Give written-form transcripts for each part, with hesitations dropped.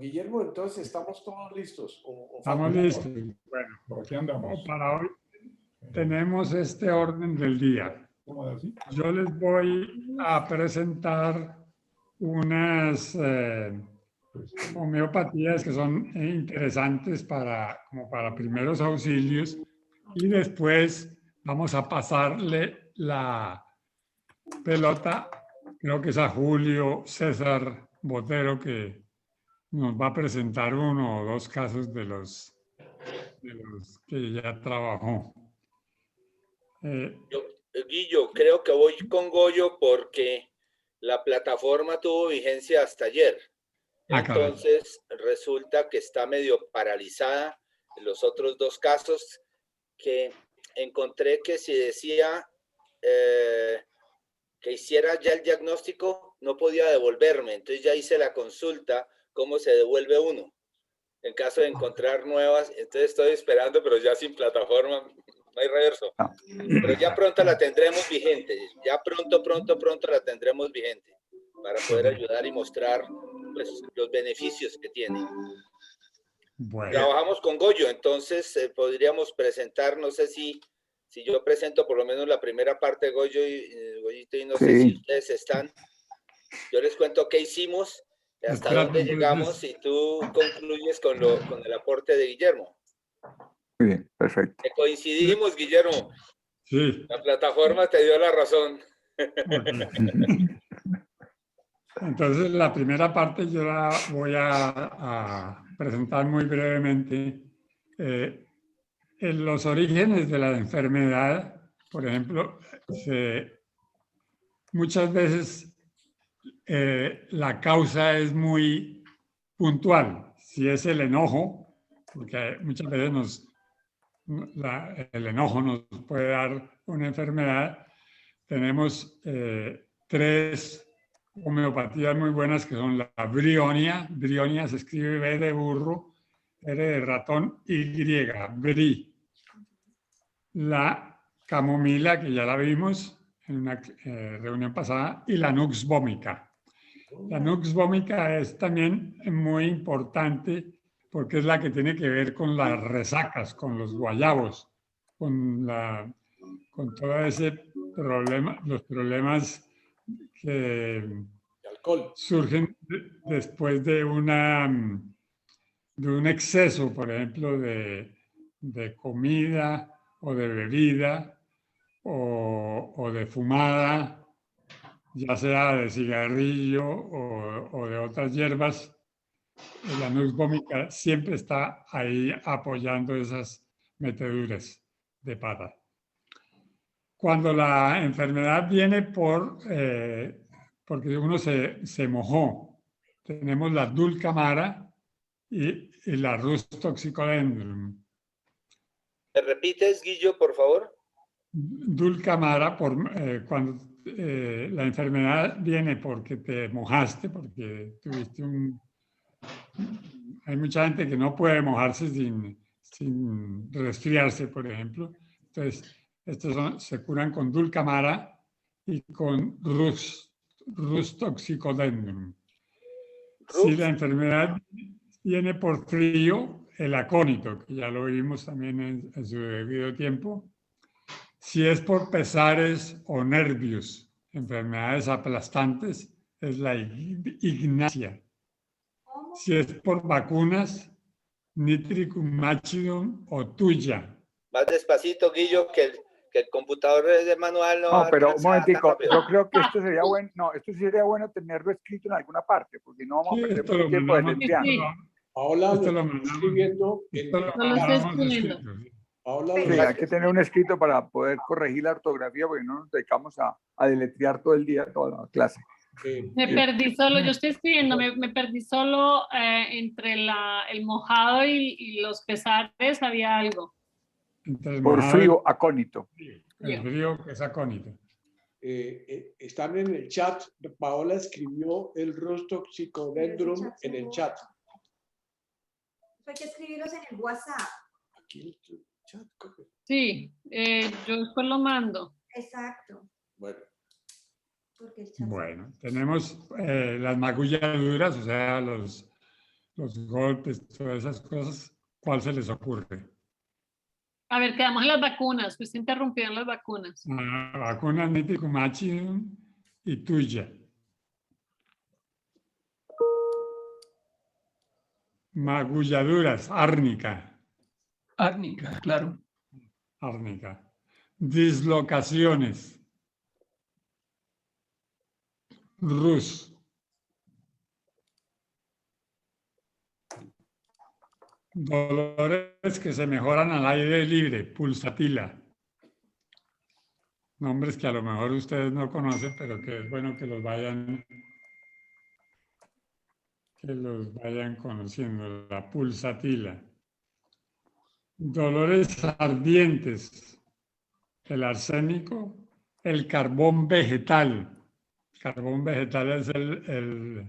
Guillermo, entonces estamos todos listos. Estamos listos. Bueno, por aquí andamos. para hoy tenemos este orden del día. ¿Cómo así? Yo les voy a presentar unas homeopatías que son interesantes como para primeros auxilios, y después vamos a pasarle la pelota, creo que es a Julio César Botero, que nos va a presentar uno o dos casos de los que ya trabajó. Guillo, creo que voy con Goyo porque la plataforma tuvo vigencia hasta ayer. Entonces resulta que está medio paralizada. Los otros dos casos que encontré, que si decía que hiciera ya el diagnóstico, no podía devolverme. Entonces ya hice la consulta, cómo se devuelve uno en caso de encontrar nuevas. Entonces estoy esperando, pero ya sin plataforma no hay reverso. Pero ya pronto la tendremos vigente. Ya pronto la tendremos vigente para poder ayudar y mostrar, pues, los beneficios que tiene. Bueno. Trabajamos con Goyo, entonces podríamos presentar, no sé si yo presento por lo menos la primera parte, Goyo Goyito, y no sé si ustedes están. Yo les cuento qué hicimos, hasta dónde llegamos, y tú concluyes con el aporte de Guillermo. Muy bien, perfecto. Coincidimos, Guillermo. Sí. La plataforma te dio la razón. Entonces, la primera parte yo la voy a presentar muy brevemente. En los orígenes de la enfermedad, por ejemplo, muchas veces la causa es muy puntual. Si es el enojo, porque muchas veces el enojo nos puede dar una enfermedad. Tenemos tres homeopatías muy buenas, que son la brionia. Brionia se escribe B de burro, R de ratón, Y, bri. La camomila, que ya la vimos en una reunión pasada, y la nux vomica. La nux vomica es también muy importante porque es la que tiene que ver con las resacas, con los guayabos, con todo ese problema, los problemas que surgen después de un exceso, por ejemplo, de comida o de bebida o de fumada, ya sea de cigarrillo o de otras hierbas. La nux vomica siempre está ahí apoyando esas meteduras de pata. Cuando la enfermedad viene porque uno se mojó, tenemos la dulcamara y la Rhus toxicodendron. ¿Me repites, Guillo, por favor? Dulcamara, cuando la enfermedad viene porque te mojaste, porque tuviste Hay mucha gente que no puede mojarse sin resfriarse, por ejemplo. Entonces, estos se curan con dulcamara y con Rhus toxicodendron. Si la enfermedad viene por frío, el acónito, que ya lo vimos también en su debido tiempo. Si es por pesares o nervios, enfermedades aplastantes, es la ignacia. Si es por vacunas, Nitricum machidum o tuya. Más despacito, Guillo, que el computador de manual no. No, pero un momentico, yo creo que esto sería bueno, esto sería bueno tenerlo escrito en alguna parte, porque no vamos a perder mucho tiempo deletreando. Paola lo está escribiendo. Sí, hay que tener un escrito para poder corregir la ortografía, porque no nos dedicamos a deletrear todo el día, toda la clase. Me perdí solo, yo estoy escribiendo, me perdí solo entre el mojado y los pesares, había algo. Por frío, acónito. El frío es acónito. Están en el chat. Paola escribió el Rhus toxicodendron en el chat. Hay que escribirlos en el WhatsApp. Aquí en el chat. Sí, yo después lo mando. Exacto. Bueno, tenemos las magulladuras, o sea, los los golpes, todas esas cosas, ¿cuál se les ocurre? A ver, quedamos en las vacunas. Fuiste interrumpido en las vacunas. Vacuna Niticomachi y tuya. Magulladuras, árnica. Árnica, claro. Árnica. Dislocaciones. Rus. Dolores que se mejoran al aire libre, pulsatila. Nombres que a lo mejor ustedes no conocen, pero que es bueno que los vayan conociendo. La pulsatila. Dolores ardientes, el arsénico, el carbón vegetal. El carbón vegetal es el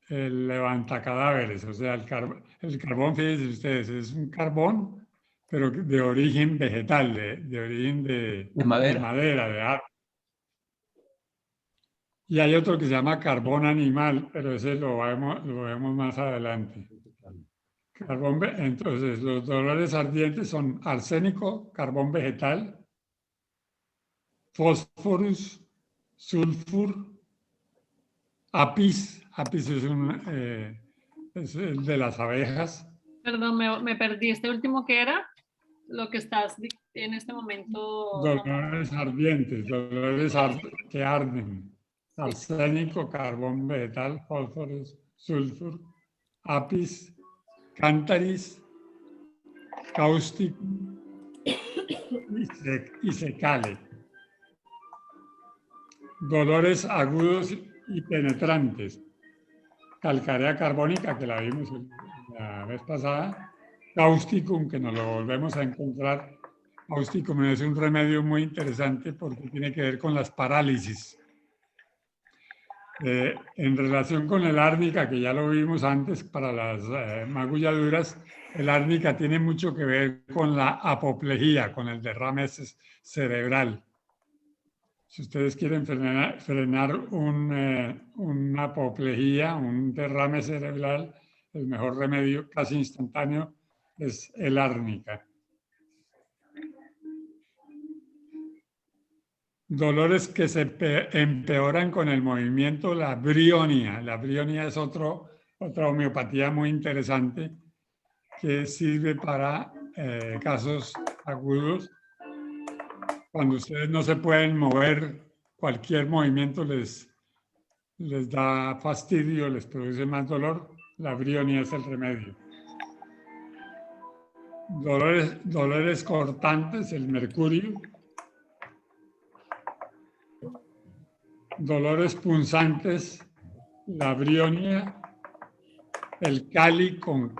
levantacadáveres, o sea, el carbón, fíjense ustedes, es un carbón, pero de origen vegetal, de origen de madera, de árbol. Y hay otro que se llama carbón animal, pero ese lo vemos más adelante. Entonces, los dolores ardientes son arsénico, carbón vegetal, fósforus, sulfur, apis es el de las abejas. Perdón, me perdí. ¿Este último qué era? Lo que estás en este momento... Dolores ardientes, que arden. Arsénico, carbón vegetal, fósforus, sulfur, apis, cántaris, cáustico y secale. Dolores agudos y penetrantes. Calcárea carbónica, que la vimos la vez pasada. Cáusticum, que nos lo volvemos a encontrar. Cáusticum es un remedio muy interesante porque tiene que ver con las parálisis. En relación con el árnica, que ya lo vimos antes para las magulladuras, el árnica tiene mucho que ver con la apoplejía, con el derrame cerebral. Si ustedes quieren frenar una apoplejía, un derrame cerebral, el mejor remedio casi instantáneo es el árnica. Dolores que se empeoran con el movimiento, la brionia. La brionia es otra homeopatía muy interesante que sirve para casos agudos. Cuando ustedes no se pueden mover, cualquier movimiento les da fastidio, les produce más dolor. La brionia es el remedio. Dolores cortantes, el mercurio. Dolores punzantes, la brionia. El cali con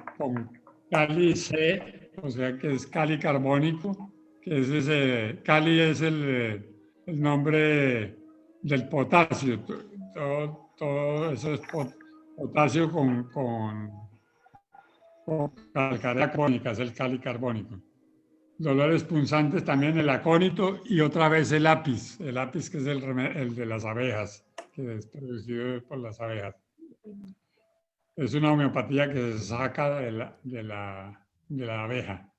cali C, o sea que es cali carbónico, que es ese, cali es el nombre del potasio. Todo eso es potasio con calcárea carbónica, es el cali carbónico. Dolores punzantes también el acónito y otra vez el apis que es el de las abejas, que es producido por las abejas. Es una homeopatía que se saca de la abeja.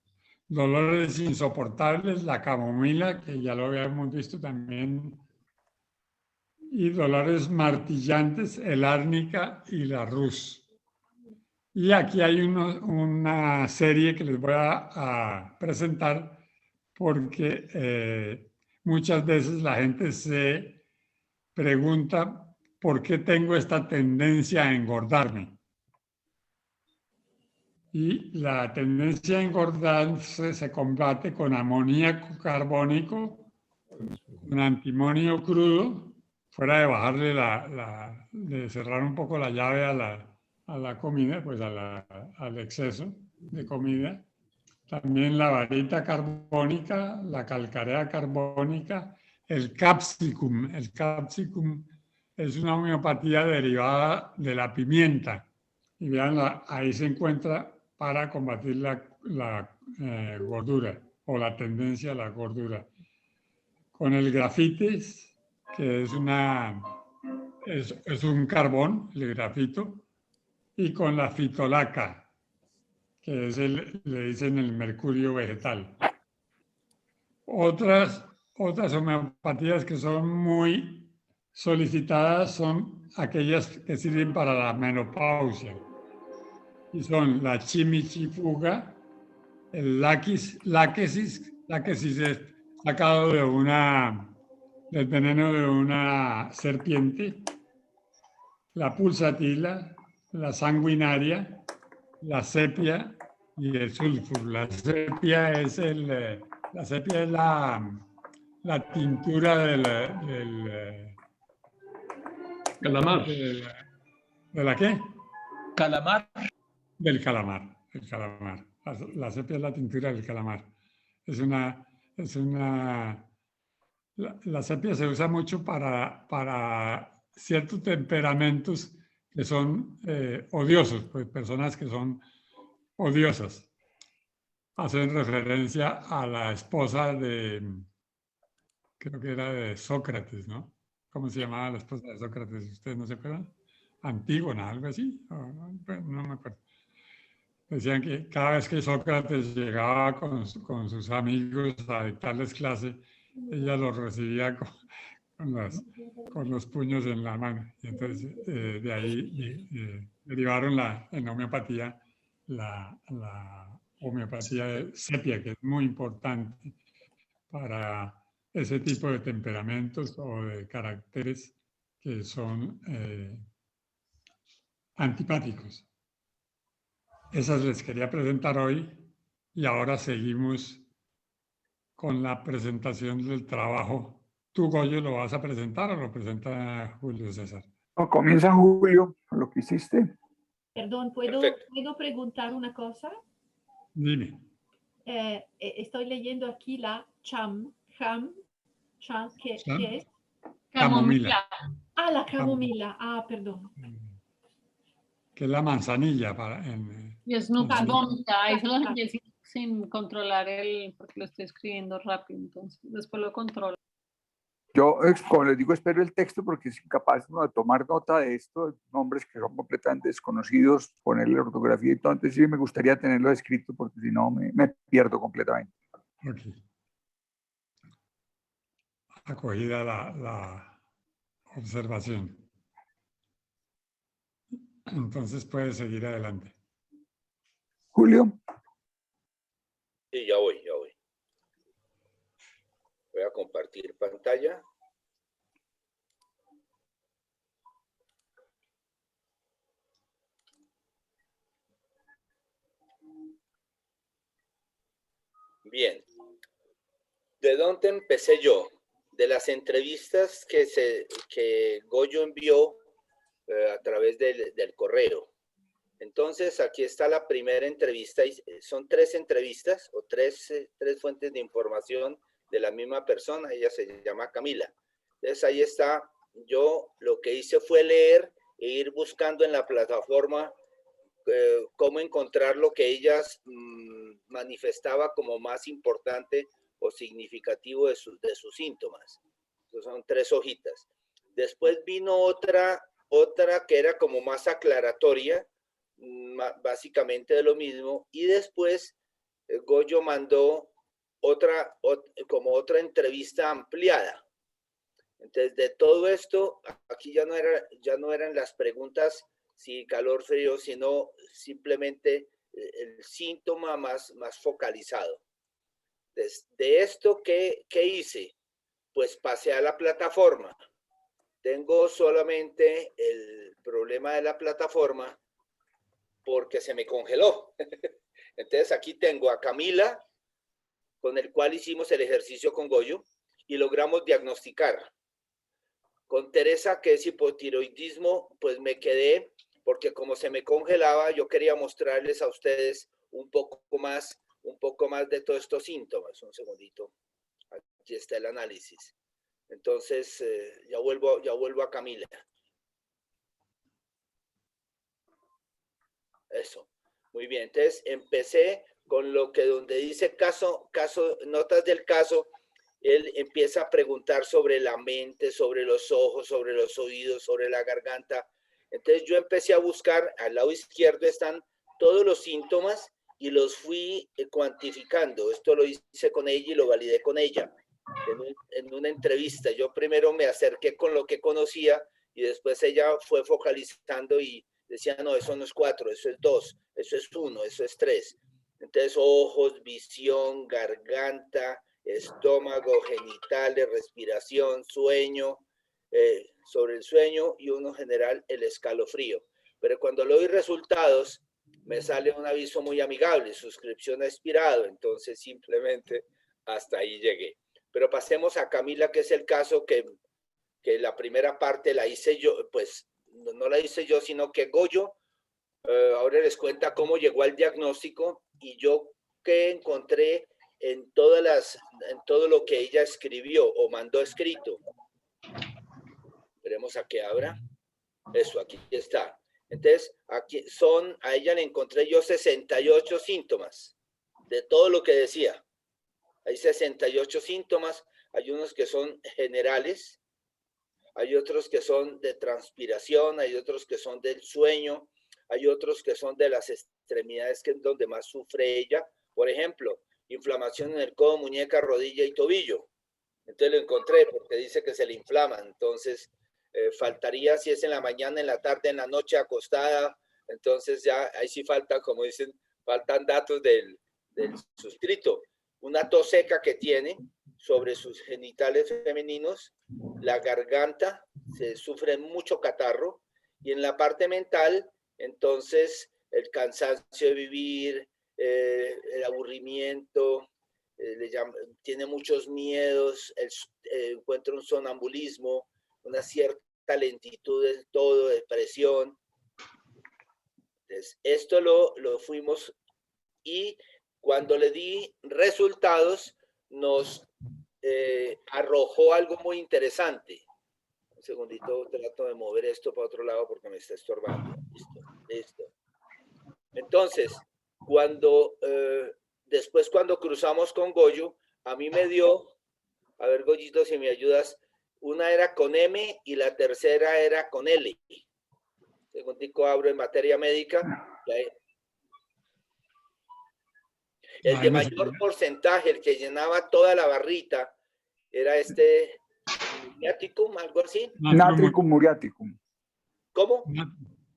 Dolores insoportables, la camomila, que ya lo habíamos visto también. Y dolores martillantes, el árnica y la rus. Y aquí hay una serie que les voy a presentar porque muchas veces la gente se pregunta por qué tengo esta tendencia a engordarme. Y la tendencia a engordarse se combate con amoníaco carbónico, con antimonio crudo, fuera de bajarle de cerrar un poco la llave a la comida, pues al exceso de comida. También la varita carbónica, la calcárea carbónica, el capsicum. El capsicum es una homeopatía derivada de la pimienta. Y vean, ahí se encuentra para combatir la gordura o la tendencia a la gordura. Con el grafitis, que es un carbón, el grafito, y con la fitolaca, que es le dicen el mercurio vegetal. Otras homeopatías que son muy solicitadas son aquellas que sirven para la menopausia. Y son la chimichifuga, el láquesis es sacado del veneno de una serpiente, la pulsatila, la sanguinaria, la sepia y el sulfur. La sepia es la tintura Calamar. ¿De la qué? Calamar. Del calamar, el calamar. La sepia es la tintura del calamar. La sepia se usa mucho para ciertos temperamentos que son odiosos, pues personas que son odiosas. Hacen referencia a la esposa creo que era de Sócrates, ¿no? ¿Cómo se llamaba la esposa de Sócrates? ¿Ustedes no se acuerdan? Antígona, algo así. No me acuerdo. Decían que cada vez que Sócrates llegaba con sus amigos a dictarles clase, ella los recibía con los puños en la mano. Y entonces de ahí derivaron en homeopatía la homeopatía de sepia, que es muy importante para ese tipo de temperamentos o de caracteres que son antipáticos. Esas les quería presentar hoy y ahora seguimos con la presentación del trabajo. ¿Tú, Goyo, lo vas a presentar o lo presenta Julio César? No, comienza Julio, lo que hiciste. Perdón, ¿puedo preguntar una cosa? Dime. Estoy leyendo aquí la cham, ¿qué es? Camomila. Ah, la camomila. Ah, perdón. Que es la manzanilla. Y es Nux vomica, ahí se lo dejé sin controlar porque lo estoy escribiendo rápido, entonces después lo controlo. Yo, como les digo, espero el texto porque es incapaz de tomar nota de esto, nombres que son completamente desconocidos, ponerle ortografía y todo. Entonces sí me gustaría tenerlo escrito porque si no me pierdo completamente. Ok. Acogida la observación. Entonces puedes seguir adelante. Julio. Sí, ya voy. Voy a compartir pantalla. Bien. ¿De dónde empecé yo? De las entrevistas que Goyo envió a través del correo. Entonces, aquí está la primera entrevista. Son 3 entrevistas o tres fuentes de información de la misma persona. Ella se llama Camila. Entonces, ahí está. Yo lo que hice fue leer e ir buscando en la plataforma cómo encontrar lo que ella manifestaba como más importante o significativo de sus síntomas. Entonces, son 3 hojitas. Después vino otra que era como más aclaratoria, básicamente de lo mismo, y después Goyo mandó como otra entrevista ampliada. Entonces, de todo esto, aquí ya no eran las preguntas si calor, frío, sino simplemente el síntoma más focalizado. De esto, ¿qué hice? Pues pasé a la plataforma. Tengo solamente el problema de la plataforma porque se me congeló. Entonces aquí tengo a Camila, con el cual hicimos el ejercicio con Goyo y logramos diagnosticar. Con Teresa, que es hipotiroidismo, pues me quedé porque como se me congelaba, yo quería mostrarles a ustedes un poco más de todos estos síntomas. Un segundito. Aquí está el análisis. Entonces, ya vuelvo a Camila. Eso. Muy bien. Entonces, empecé con donde dice notas del caso. Él empieza a preguntar sobre la mente, sobre los ojos, sobre los oídos, sobre la garganta. Entonces yo empecé a buscar, al lado izquierdo están todos los síntomas y los fui cuantificando. Esto lo hice con ella y lo validé con ella en una entrevista. Yo primero me acerqué con lo que conocía y después ella fue focalizando y decía, no, eso no es 4, eso es 2, eso es 1, eso es 3. Entonces, ojos, visión, garganta, estómago, genitales, respiración, sueño, sobre el sueño y uno general, el escalofrío. Pero cuando le doy resultados, me sale un aviso muy amigable, suscripción ha expirado, entonces simplemente hasta ahí llegué. Pero pasemos a Camila, que es el caso que la primera parte la hice yo, pues no la hice yo, sino que Goyo ahora les cuenta cómo llegó al diagnóstico y yo qué encontré en todo lo que ella escribió o mandó escrito. Veremos a qué abra. Eso, aquí está. Entonces, a ella le encontré yo 68 síntomas de todo lo que decía. Hay 68 síntomas, hay unos que son generales, hay otros que son de transpiración, hay otros que son del sueño, hay otros que son de las extremidades, que es donde más sufre ella. Por ejemplo, inflamación en el codo, muñeca, rodilla y tobillo. Entonces lo encontré porque dice que se le inflama. Entonces faltaría si es en la mañana, en la tarde, en la noche acostada. Entonces ya ahí sí falta, como dicen, faltan datos del suscrito. Una tos seca que tiene sobre sus genitales femeninos, la garganta, se sufre mucho catarro, y en la parte mental, entonces, el cansancio de vivir, el aburrimiento, tiene muchos miedos, encuentra un sonambulismo, una cierta lentitud en todo, depresión. Entonces, esto lo fuimos, y cuando le di resultados, nos arrojó algo muy interesante. Un segundito, trato de mover esto para otro lado porque me está estorbando. Listo. Entonces, después cuando cruzamos con Goyo, a mí me dio, a ver, Goyito, si me ayudas, una era con M y la tercera era con L. Segundico, abro en materia médica. El de mayor porcentaje, el que llenaba toda la barrita, era muriaticum, algo así. Natrium muriaticum. ¿Cómo?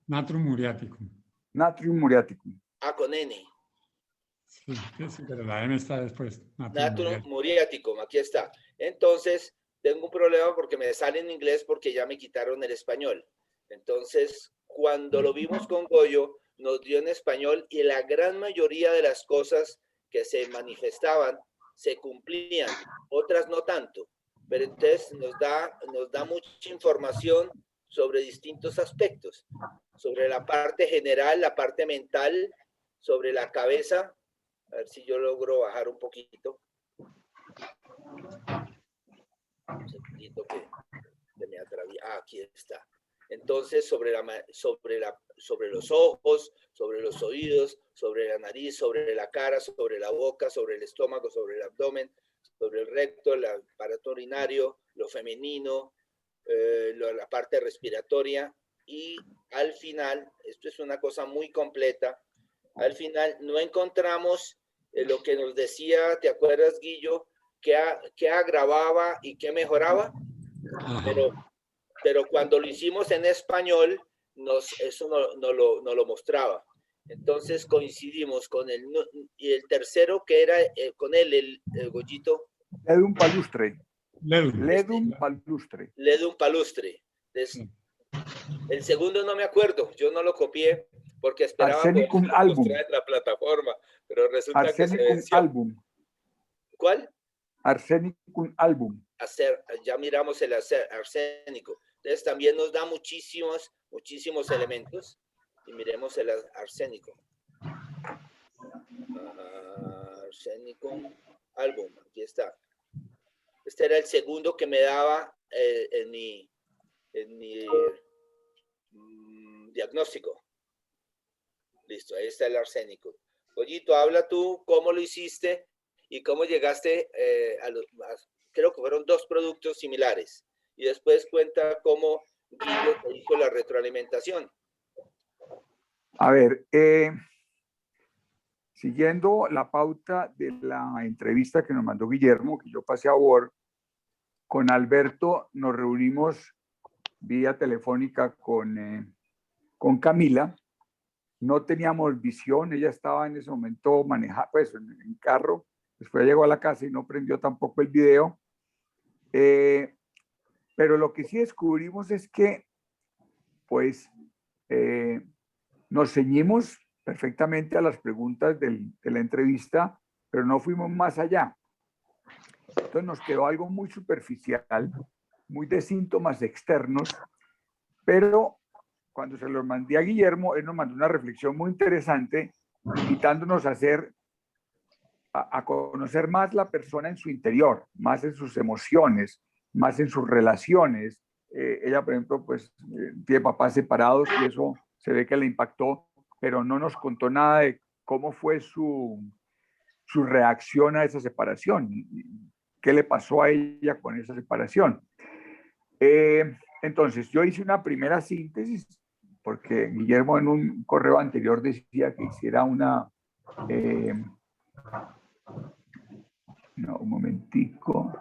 Natrium muriaticum. Natrium muriaticum. Ah, con N. Sí, pero la M está después. Natrium muriaticum, aquí está. Entonces, tengo un problema porque me sale en inglés porque ya me quitaron el español. Entonces, cuando lo vimos con Goyo, nos dio en español y la gran mayoría de las cosas que se manifestaban se cumplían, otras no tanto. Pero entonces nos da mucha información sobre distintos aspectos, sobre la parte general, la parte mental, sobre la cabeza. A ver si yo logro bajar un poquito. Un segundito que me atraviesa. Ah, aquí está. Entonces, sobre los ojos, sobre los oídos, sobre la nariz, sobre la cara, sobre la boca, sobre el estómago, sobre el abdomen, sobre el recto, el aparato urinario, lo femenino, la parte respiratoria, y al final, esto es una cosa muy completa, al final no encontramos lo que nos decía, ¿te acuerdas, Guillo? Que agravaba y que mejoraba, pero cuando lo hicimos en español, eso no lo mostraba. Entonces coincidimos con y el tercero que era con el Goyito. Ledum palustre. Ledum palustre. Ledum palustre. Entonces, el segundo no me acuerdo, yo no lo copié porque esperaba Arsenicum album. En la plataforma, pero resulta Arsenicum que se venció. album. ¿Cuál? Arsenicum album. Ya miramos el arsénico. Entonces también nos da muchísimos elementos. Y miremos el arsénico. Arsenicum album, aquí está. Este era el segundo que me daba en mi diagnóstico. Listo, ahí está el arsénico. Goyito, habla tú cómo lo hiciste y cómo llegaste creo que fueron 2 productos similares. Y después cuenta cómo Guille te hizo la retroalimentación. A ver, siguiendo la pauta de la entrevista que nos mandó Guillermo, que yo pasé a Word, con Alberto nos reunimos vía telefónica con Camila. No teníamos visión, ella estaba en ese momento manejando, pues en carro, después llegó a la casa y no prendió tampoco el video. Pero lo que sí descubrimos es que, pues, nos ceñimos perfectamente a las preguntas de la entrevista, pero no fuimos más allá. Entonces nos quedó algo muy superficial, muy de síntomas externos, pero cuando se los mandé a Guillermo, él nos mandó una reflexión muy interesante, invitándonos a conocer más la persona en su interior, más en sus emociones, más en sus relaciones. Ella, por ejemplo, pues tiene papás separados y eso se ve que le impactó, pero no nos contó nada de cómo fue su reacción a esa separación, qué le pasó a ella con esa separación. Entonces, yo hice una primera síntesis, porque Guillermo en un correo anterior decía que hiciera una... no, un momentico.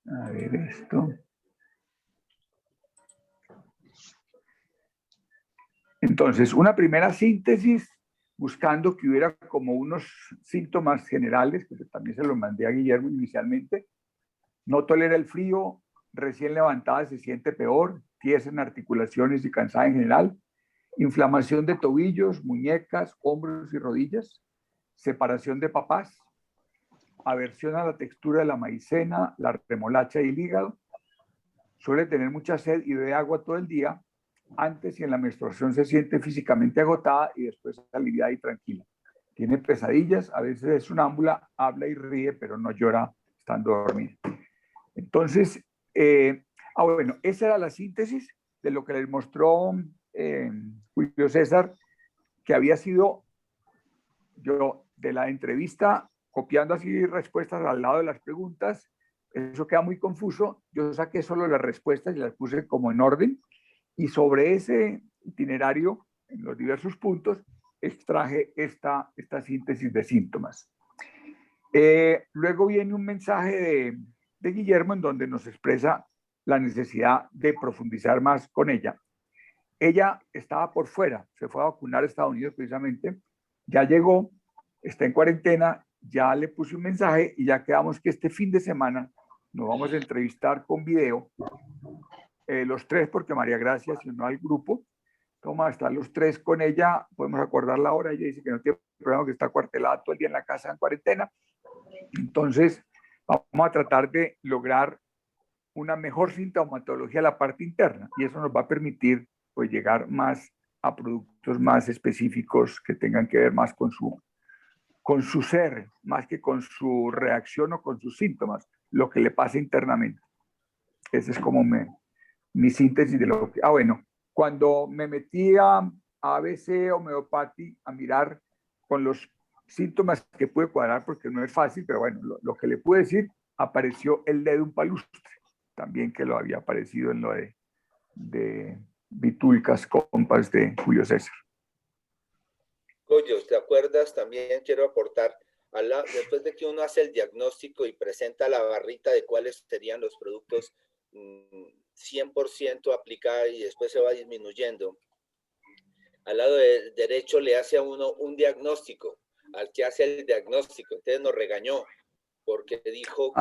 A ver esto. Entonces, una primera síntesis buscando que hubiera como unos síntomas generales, que también se los mandé a Guillermo inicialmente. No tolera el frío, recién levantada se siente peor, tiesa en articulaciones y cansada en general, inflamación de tobillos, muñecas, hombros y rodillas, separación de papás, aversión a la textura de la maicena, la remolacha y el hígado, suele tener mucha sed y bebe agua todo el día, antes y en la menstruación se siente físicamente agotada y después aliviada y tranquila. Tiene pesadillas, a veces es sonámbula, habla y ríe, pero no llora estando dormida. Entonces, bueno, esa era la síntesis de lo que les mostró Julio César, que había sido yo de la entrevista, copiando así respuestas al lado de las preguntas. Eso queda muy confuso. Yo saqué solo las respuestas y las puse como en orden, y sobre ese itinerario, en los diversos puntos, extraje esta síntesis de síntomas. Luego viene un mensaje de Guillermo en donde nos expresa la necesidad de profundizar más con ella. Ella estaba por fuera, se fue a vacunar a Estados Unidos precisamente, ya llegó, está en cuarentena, ya le puse un mensaje y ya quedamos que este fin de semana nos vamos a entrevistar con video, los tres, porque María Gracia se unió al grupo. Vamos a estar los tres con ella, podemos acordar la hora, ella dice que no tiene problema, que está cuartelada todo el día en la casa en cuarentena. Entonces, vamos a tratar de lograr una mejor sintomatología de la parte interna y eso nos va a permitir pues, llegar más a productos más específicos que tengan que ver más con su ser, más que con su reacción o con sus síntomas, lo que le pasa internamente. Esa es como mi síntesis de lo que... bueno, cuando me metí a ABC Homeopathy a mirar con los síntomas que pude cuadrar, porque no es fácil, pero bueno, lo que le pude decir, apareció el dedo un palustre, también que lo había aparecido en lo de Vitulcas Compas de Julio César. Goyo, ¿te acuerdas? También quiero aportar, después de que uno hace el diagnóstico y presenta la barrita de cuáles serían los productos 100% aplicar y después se va disminuyendo, al lado derecho le hace a uno un diagnóstico, al que hace el diagnóstico. Entonces nos regañó porque dijo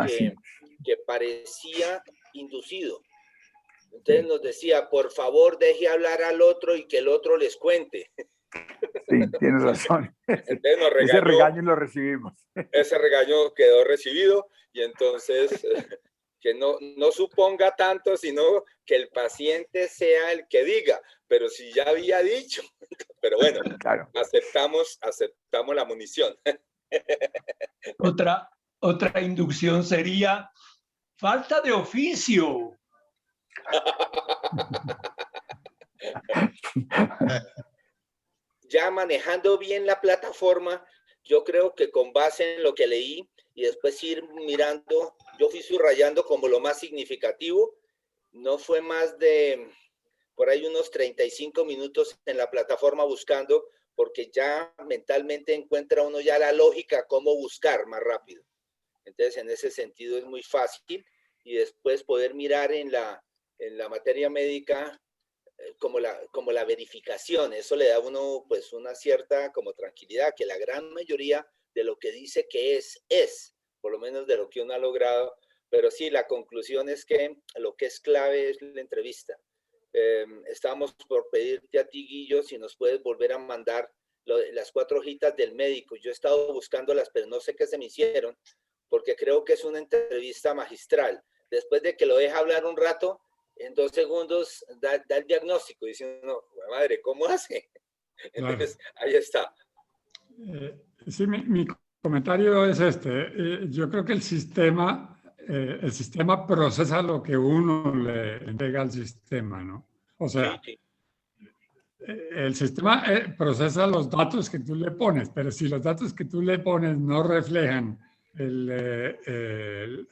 que parecía inducido. Entonces nos decía, por favor, deje hablar al otro y que el otro les cuente. Sí, tienes razón. Entonces nos regañó, ese regaño lo recibimos. Ese regaño quedó recibido y entonces que no suponga tanto, sino que el paciente sea el que diga, pero si ya había dicho. Pero bueno, claro. aceptamos la munición. Otra inducción sería falta de oficio. ya manejando bien la plataforma, yo creo que con base en lo que leí y después ir mirando, yo fui subrayando como lo más significativo, no fue más de por ahí unos 35 minutos en la plataforma buscando, porque ya mentalmente encuentra uno ya la lógica, cómo buscar más rápido. Entonces, en ese sentido es muy fácil y después poder mirar en la materia médica como la verificación. Eso le da a uno pues una cierta como tranquilidad, que la gran mayoría de lo que dice que es, por lo menos de lo que uno ha logrado. Pero sí, la conclusión es que lo que es clave es la entrevista. Estamos por pedirte a ti, Guillo, si nos puedes volver a mandar las 4 hojitas del médico. Yo he estado buscándolas, pero no sé qué se me hicieron, porque creo que es una entrevista magistral. Después de que lo deja hablar un rato, en 2 segundos da el diagnóstico. Dice uno, madre, ¿cómo hace? Entonces, claro. Ahí está. Sí, mi comentario es este. Yo creo que el sistema procesa lo que uno le entrega al sistema, ¿no? O sea, sí. El sistema procesa los datos que tú le pones, pero si los datos que tú le pones no reflejan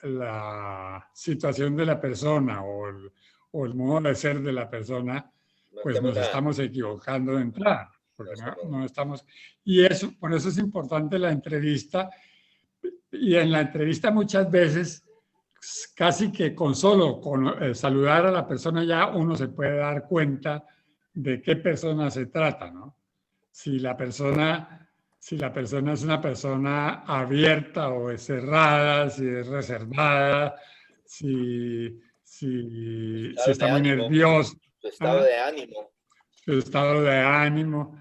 la situación de la persona o el modo de ser de la persona, pues nos estamos equivocando de entrada. Porque no estamos, y eso, por eso es importante la entrevista. Y en la entrevista muchas veces, casi que con saludar a la persona ya uno se puede dar cuenta de qué persona se trata, ¿no? Si la persona es una persona abierta o es cerrada, si es reservada, si está muy nervioso. Su estado de ánimo. Su estado de ánimo.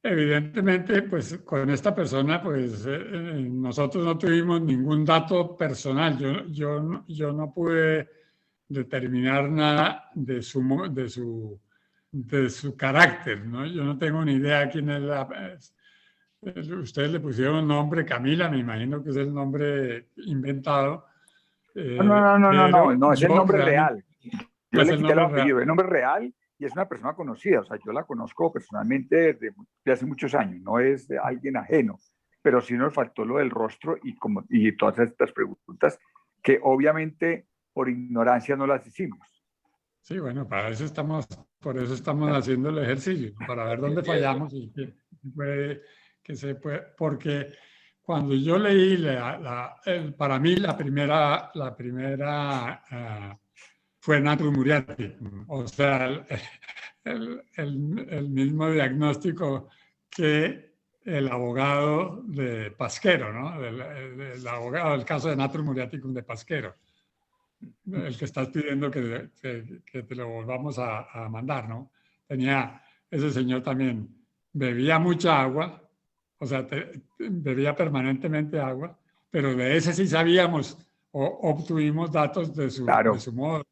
Evidentemente, pues con esta persona, pues nosotros no tuvimos ningún dato personal. Yo no pude determinar nada de su carácter, ¿no? Yo no tengo ni idea quién es ustedes le pusieron un nombre, Camila, me imagino que es el nombre inventado. No, es el nombre real. Yo le quité el apellido, el nombre real. Y es una persona conocida, o sea, yo la conozco personalmente desde hace muchos años, no es de alguien ajeno, pero sí nos faltó lo del rostro y todas estas preguntas que obviamente por ignorancia no las hicimos. Sí, bueno, por eso estamos haciendo el ejercicio, para ver dónde fallamos y que se puede, porque cuando yo leí, para mí la primera fue Natru Muriaty, o sea, el mismo diagnóstico que el abogado de Pasquero, ¿no? El abogado del caso de Natru Muriaty de Pasquero, el que estás pidiendo que te lo volvamos a mandar, ¿no? Ese señor también bebía mucha agua, o sea, bebía permanentemente agua, pero de ese sí sabíamos o obtuvimos datos de su modo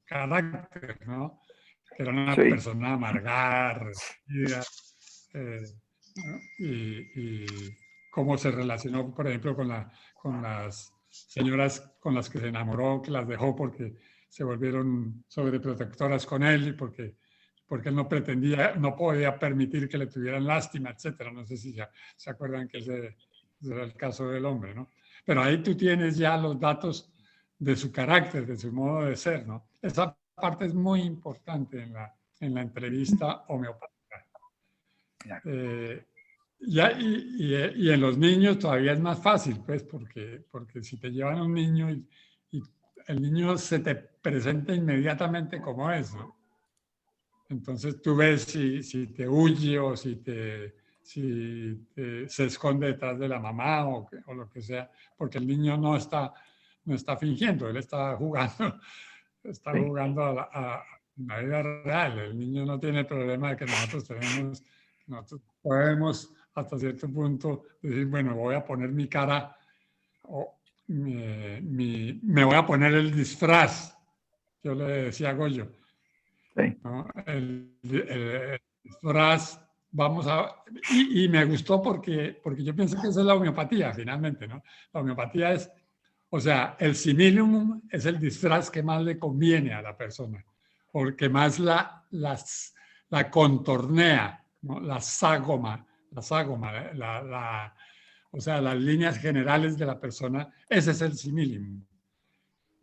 carácter, ¿no? Que era una persona amargada, resentida, ¿no? Y cómo se relacionó, por ejemplo, con las señoras con las que se enamoró, que las dejó porque se volvieron sobreprotectoras con él y porque él no podía permitir que le tuvieran lástima, etcétera. No sé si se acuerdan que ese era el caso del hombre, ¿no? Pero ahí tú tienes ya los datos de su carácter, de su modo de ser, ¿no? Esa parte es muy importante en la entrevista homeopática. Y en los niños todavía es más fácil, pues, porque si te llevan a un niño y el niño se te presenta inmediatamente como es, ¿no? Entonces tú ves si te huye o si se esconde detrás de la mamá o lo que sea, porque el niño no está fingiendo, él está jugando. Está jugando a la vida real. El niño no tiene el problema de que nosotros podemos hasta cierto punto decir, bueno, voy a poner mi cara o me voy a poner el disfraz. Yo le decía a Goyo, ¿no? El disfraz, y me gustó porque yo pienso que esa es la homeopatía finalmente, ¿no? La homeopatía es, o sea, el similum es el disfraz que más le conviene a la persona, porque más la contornea, ¿no? La ságoma, o sea, las líneas generales de la persona, ese es el simílimum.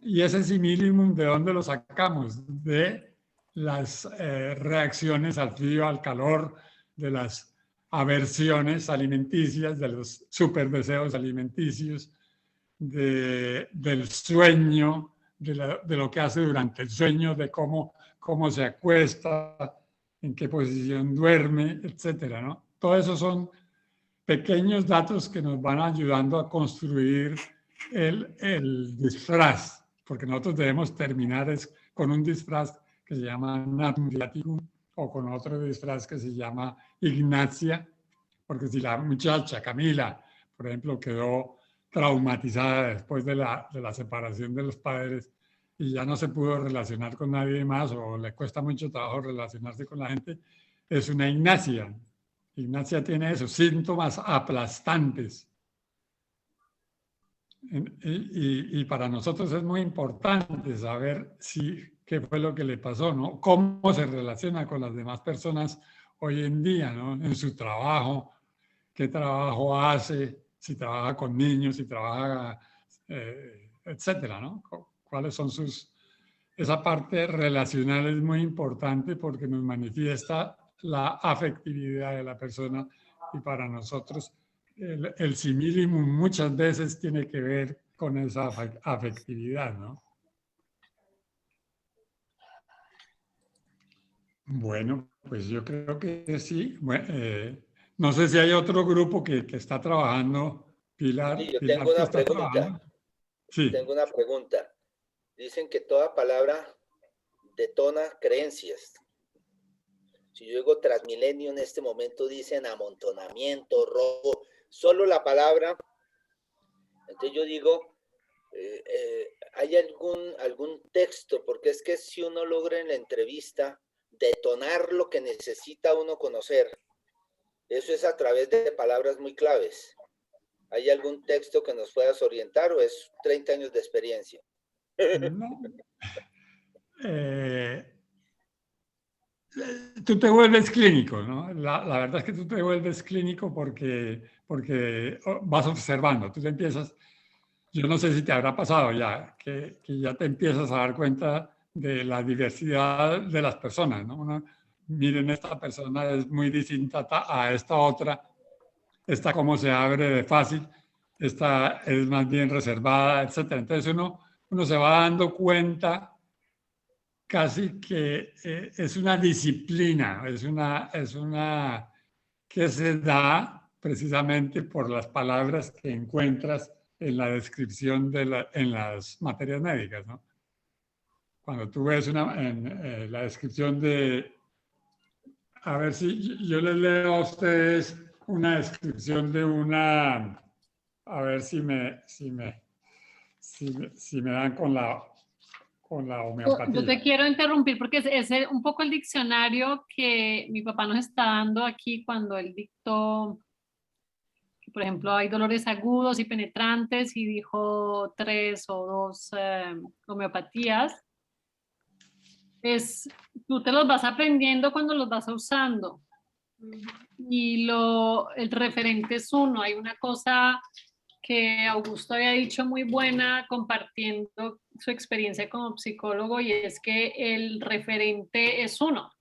Y ese simílimum, ¿de dónde lo sacamos? De las reacciones al frío, al calor, de las aversiones alimenticias, de los superdeseos alimenticios, del sueño, de lo que hace durante el sueño, de cómo se acuesta, en qué posición duerme, etcétera, ¿no? Todo eso son pequeños datos que nos van ayudando a construir el disfraz, porque nosotros debemos terminar con un disfraz que se llama Natum Viaticum o con otro disfraz que se llama Ignacia, porque si la muchacha Camila, por ejemplo, quedó traumatizada después de la separación de los padres y ya no se pudo relacionar con nadie más o le cuesta mucho trabajo relacionarse con la gente, es una Ignacia. Ignacia tiene esos síntomas aplastantes. Y para nosotros es muy importante saber qué fue lo que le pasó, ¿no? Cómo se relaciona con las demás personas hoy en día, ¿no? En su trabajo, qué trabajo hace, si trabaja con niños, si trabaja, etcétera, ¿no? ¿Cuáles son esa parte relacional es muy importante porque nos manifiesta la afectividad de la persona y para nosotros el simílimum muchas veces tiene que ver con esa afectividad, ¿no? Bueno, pues yo creo que sí. Bueno, no sé si hay otro grupo que está trabajando, Pilar. Sí, yo Pilar, tengo ¿tú una estás pregunta. trabajando? Sí. Tengo una pregunta. Dicen que toda palabra detona creencias. Si yo digo Transmilenio en este momento dicen amontonamiento, robo, solo la palabra. Entonces yo digo, ¿hay algún texto? Porque es que si uno logra en la entrevista detonar lo que necesita uno conocer, eso es a través de palabras muy claves. ¿Hay algún texto que nos puedas orientar o es 30 años de experiencia? No. Tú te vuelves clínico, ¿no? La verdad es que tú te vuelves clínico porque vas observando, tú te empiezas, yo no sé si te habrá pasado ya, que ya te empiezas a dar cuenta de la diversidad de las personas, ¿no? Miren, esta persona es muy distinta a esta otra, esta cómo se abre de fácil, esta es más bien reservada, etc. Entonces uno se va dando cuenta casi que es una disciplina, es una que se da precisamente por las palabras que encuentras en la descripción en las materias médicas, ¿no? Cuando tú ves en la descripción a ver si yo les leo a ustedes una descripción de a ver si me dan con la homeopatía. Yo te quiero interrumpir porque es un poco el diccionario que mi papá nos está dando aquí cuando él dictó, por ejemplo, hay dolores agudos y penetrantes y dijo 3 o 2 homeopatías. Tú te los vas aprendiendo cuando los vas usando. Y el referente es uno. Hay una cosa que Augusto había dicho muy buena compartiendo su experiencia como psicólogo y es que el referente es uno.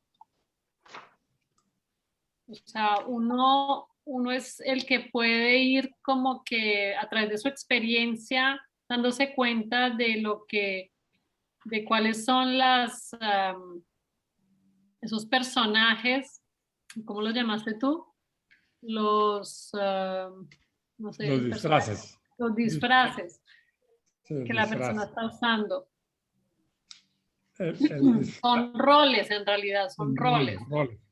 O sea, uno es el que puede ir como que a través de su experiencia dándose cuenta de cuáles son esos personajes, ¿cómo los llamaste tú? No sé, los disfraces. Los disfraces Sí, que la persona está usando. El son roles, en realidad, son roles.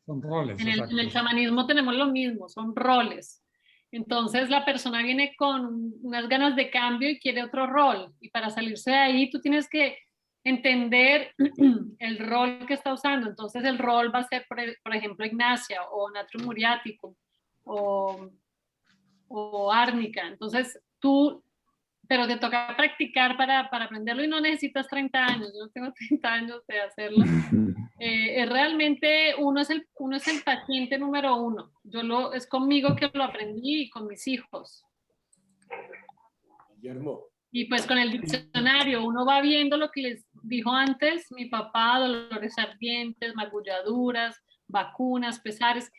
Son roles. En el chamanismo tenemos lo mismo, son roles. Entonces la persona viene con unas ganas de cambio y quiere otro rol. Y para salirse de ahí tú tienes que entender el rol que está usando. Entonces el rol va a ser, por ejemplo, Ignacia o Natrium Muriaticum o árnica. Entonces tú pero te toca practicar para aprenderlo y no necesitas 30 años. Yo no tengo 30 años de hacerlo. Es realmente, uno es el paciente número uno. Es conmigo que lo aprendí y con mis hijos. Guillermo. Y pues con el diccionario uno va viendo lo que les dijo antes mi papá: dolores ardientes, magulladuras, vacunas, pesares.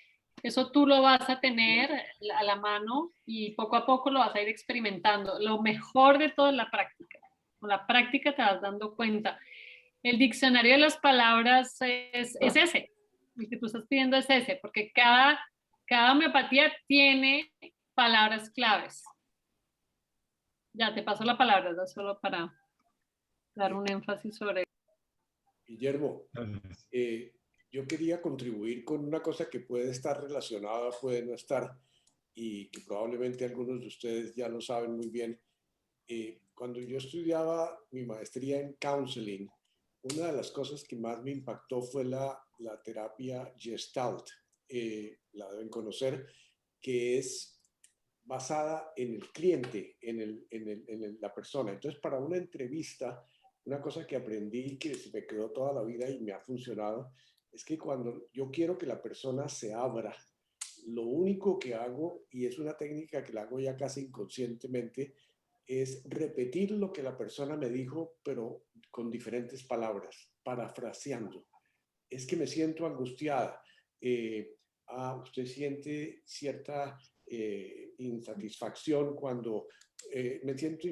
Eso tú lo vas a tener a la mano y poco a poco lo vas a ir experimentando. Lo mejor de todo es la práctica. Con la práctica te vas dando cuenta. El diccionario de las palabras es ese. El que tú estás pidiendo es ese, porque cada homeopatía tiene palabras claves. Ya te paso la palabra, ¿no? Solo para dar un énfasis sobre. Guillermo, yo quería contribuir con una cosa que puede estar relacionada, puede no estar, y que probablemente algunos de ustedes ya lo saben muy bien. Cuando yo estudiaba mi maestría en counseling, una de las cosas que más me impactó fue la terapia Gestalt. La deben conocer, que es basada en el cliente, en la persona. Entonces, para una entrevista, una cosa que aprendí que se me quedó toda la vida y me ha funcionado, es que cuando yo quiero que la persona se abra, lo único que hago, y es una técnica que la hago ya casi inconscientemente, es repetir lo que la persona me dijo, pero con diferentes palabras, parafraseando. Es que me siento angustiada. Usted siente cierta insatisfacción cuando me siento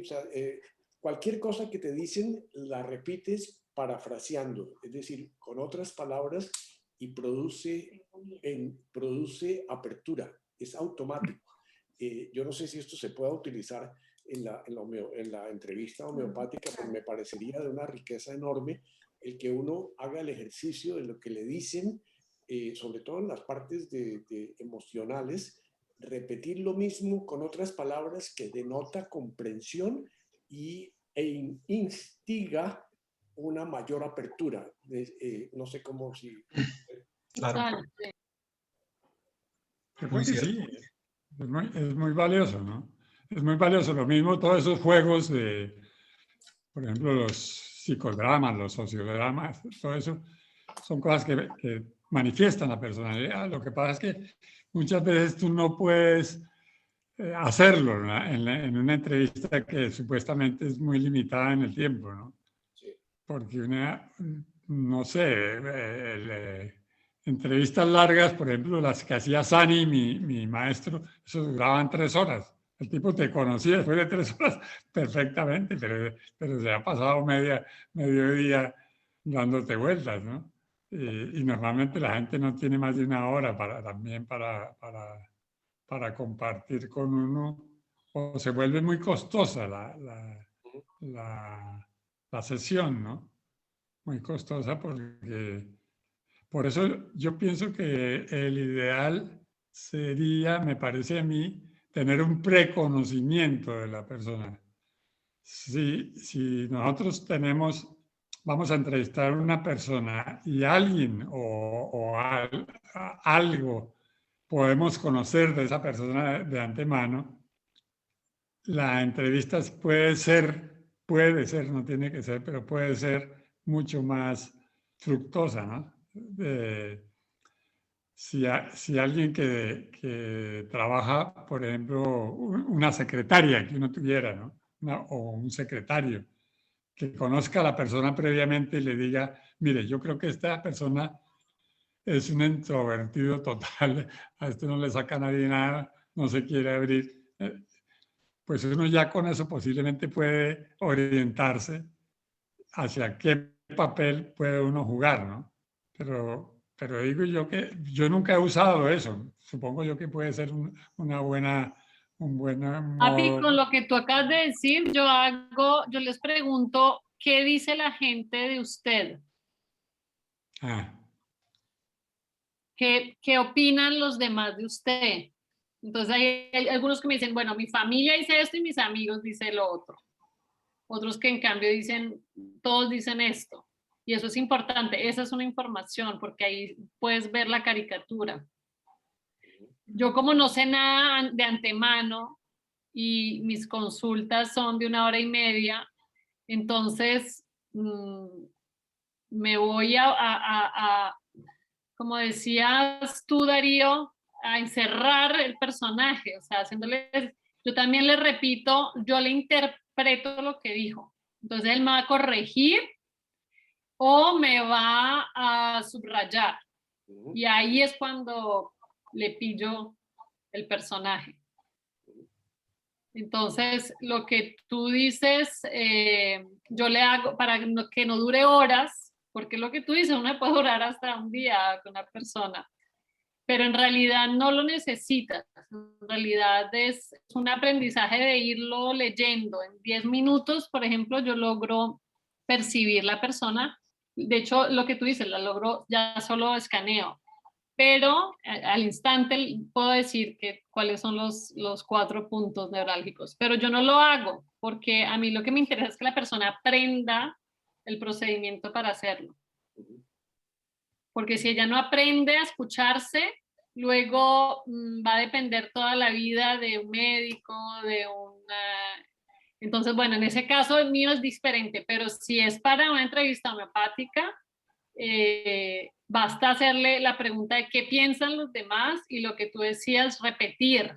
cualquier cosa que te dicen la repites parafraseando, es decir, con otras palabras, y produce apertura, es automático. Yo no sé si esto se pueda utilizar en la entrevista homeopática, pero me parecería de una riqueza enorme el que uno haga el ejercicio de lo que le dicen, sobre todo en las partes emocionales, repetir lo mismo con otras palabras que denota comprensión e instiga una mayor apertura. No sé cómo si... Claro. Yo creo que sí, es muy valioso, ¿no? Es muy valioso. Lo mismo todos esos juegos de, por ejemplo, los psicodramas, los sociodramas, todo eso son cosas que manifiestan la personalidad. Lo que pasa es que muchas veces tú no puedes hacerlo, ¿no? En una entrevista que supuestamente es muy limitada en el tiempo, ¿no? Sí. Porque no sé, entrevistas largas, por ejemplo, las que hacía Sani, mi maestro, eso duraban 3 horas. El tipo te conocía después de 3 horas perfectamente, pero se ha pasado medio día dándote vueltas, ¿no? Y normalmente la gente no tiene más de 1 hora para compartir con uno, o se vuelve muy costosa la sesión, ¿no? Muy costosa porque... Por eso yo pienso que el ideal sería, me parece a mí, tener un preconocimiento de la persona. Si nosotros vamos a entrevistar a una persona y alguien o algo podemos conocer de esa persona de antemano, la entrevista puede ser, no tiene que ser, pero puede ser mucho más fructosa, ¿no? Si alguien que trabaja, por ejemplo, una secretaria que uno tuviera, ¿no? O un secretario, que conozca a la persona previamente y le diga, mire, yo creo que esta persona es un introvertido total, a este no le saca nadie nada, no se quiere abrir. Pues uno ya con eso posiblemente puede orientarse hacia qué papel puede uno jugar, ¿no? Pero digo yo que yo nunca he usado eso. Supongo yo que puede ser un buen Papi, modo. con lo que tú acabas de decir, yo les pregunto, ¿qué dice la gente de usted? ¿Qué opinan los demás de usted? Entonces hay algunos que me dicen, bueno, mi familia dice esto y mis amigos dicen lo otro. Otros que en cambio dicen, todos dicen esto. Y eso es importante, esa es una información, porque ahí puedes ver la caricatura. Yo como no sé nada de antemano, y mis consultas son de 1 hora y media. Entonces, me voy como decías tú, Darío, a encerrar el personaje, o sea, haciéndole, yo también le repito, yo le interpreto lo que dijo. Entonces él me va a corregir o me va a subrayar. Y ahí es cuando le pillo el personaje. Entonces, lo que tú dices, yo le hago para que no dure horas, porque lo que tú dices, uno puede durar hasta un día con una persona, pero en realidad no lo necesitas. En realidad es un aprendizaje de irlo leyendo. En 10 minutos, por ejemplo, yo logro percibir la persona. De hecho, lo que tú dices, la logro ya solo escaneo. Pero al instante puedo decir cuáles son los 4 puntos neurálgicos. Pero yo no lo hago porque a mí lo que me interesa es que la persona aprenda el procedimiento para hacerlo. Porque si ella no aprende a escucharse, luego va a depender toda la vida de un médico, de una... Entonces, bueno, en ese caso el mío es diferente, pero si es para una entrevista homeopática, basta hacerle la pregunta de qué piensan los demás y lo que tú decías, repetir.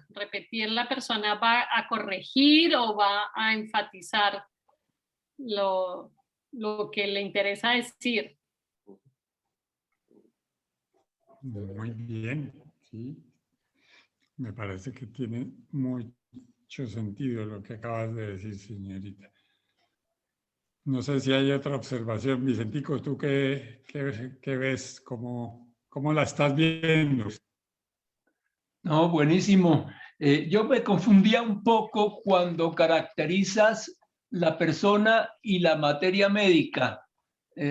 La persona va a corregir o va a enfatizar lo que le interesa decir. Muy bien, sí. Me parece que tiene mucho sentido lo que acabas de decir, señorita. No sé si hay otra observación. Vicentico, ¿tú qué ves? ¿Cómo la estás viendo? No, buenísimo. Yo me confundía un poco cuando caracterizas la persona y la materia médica.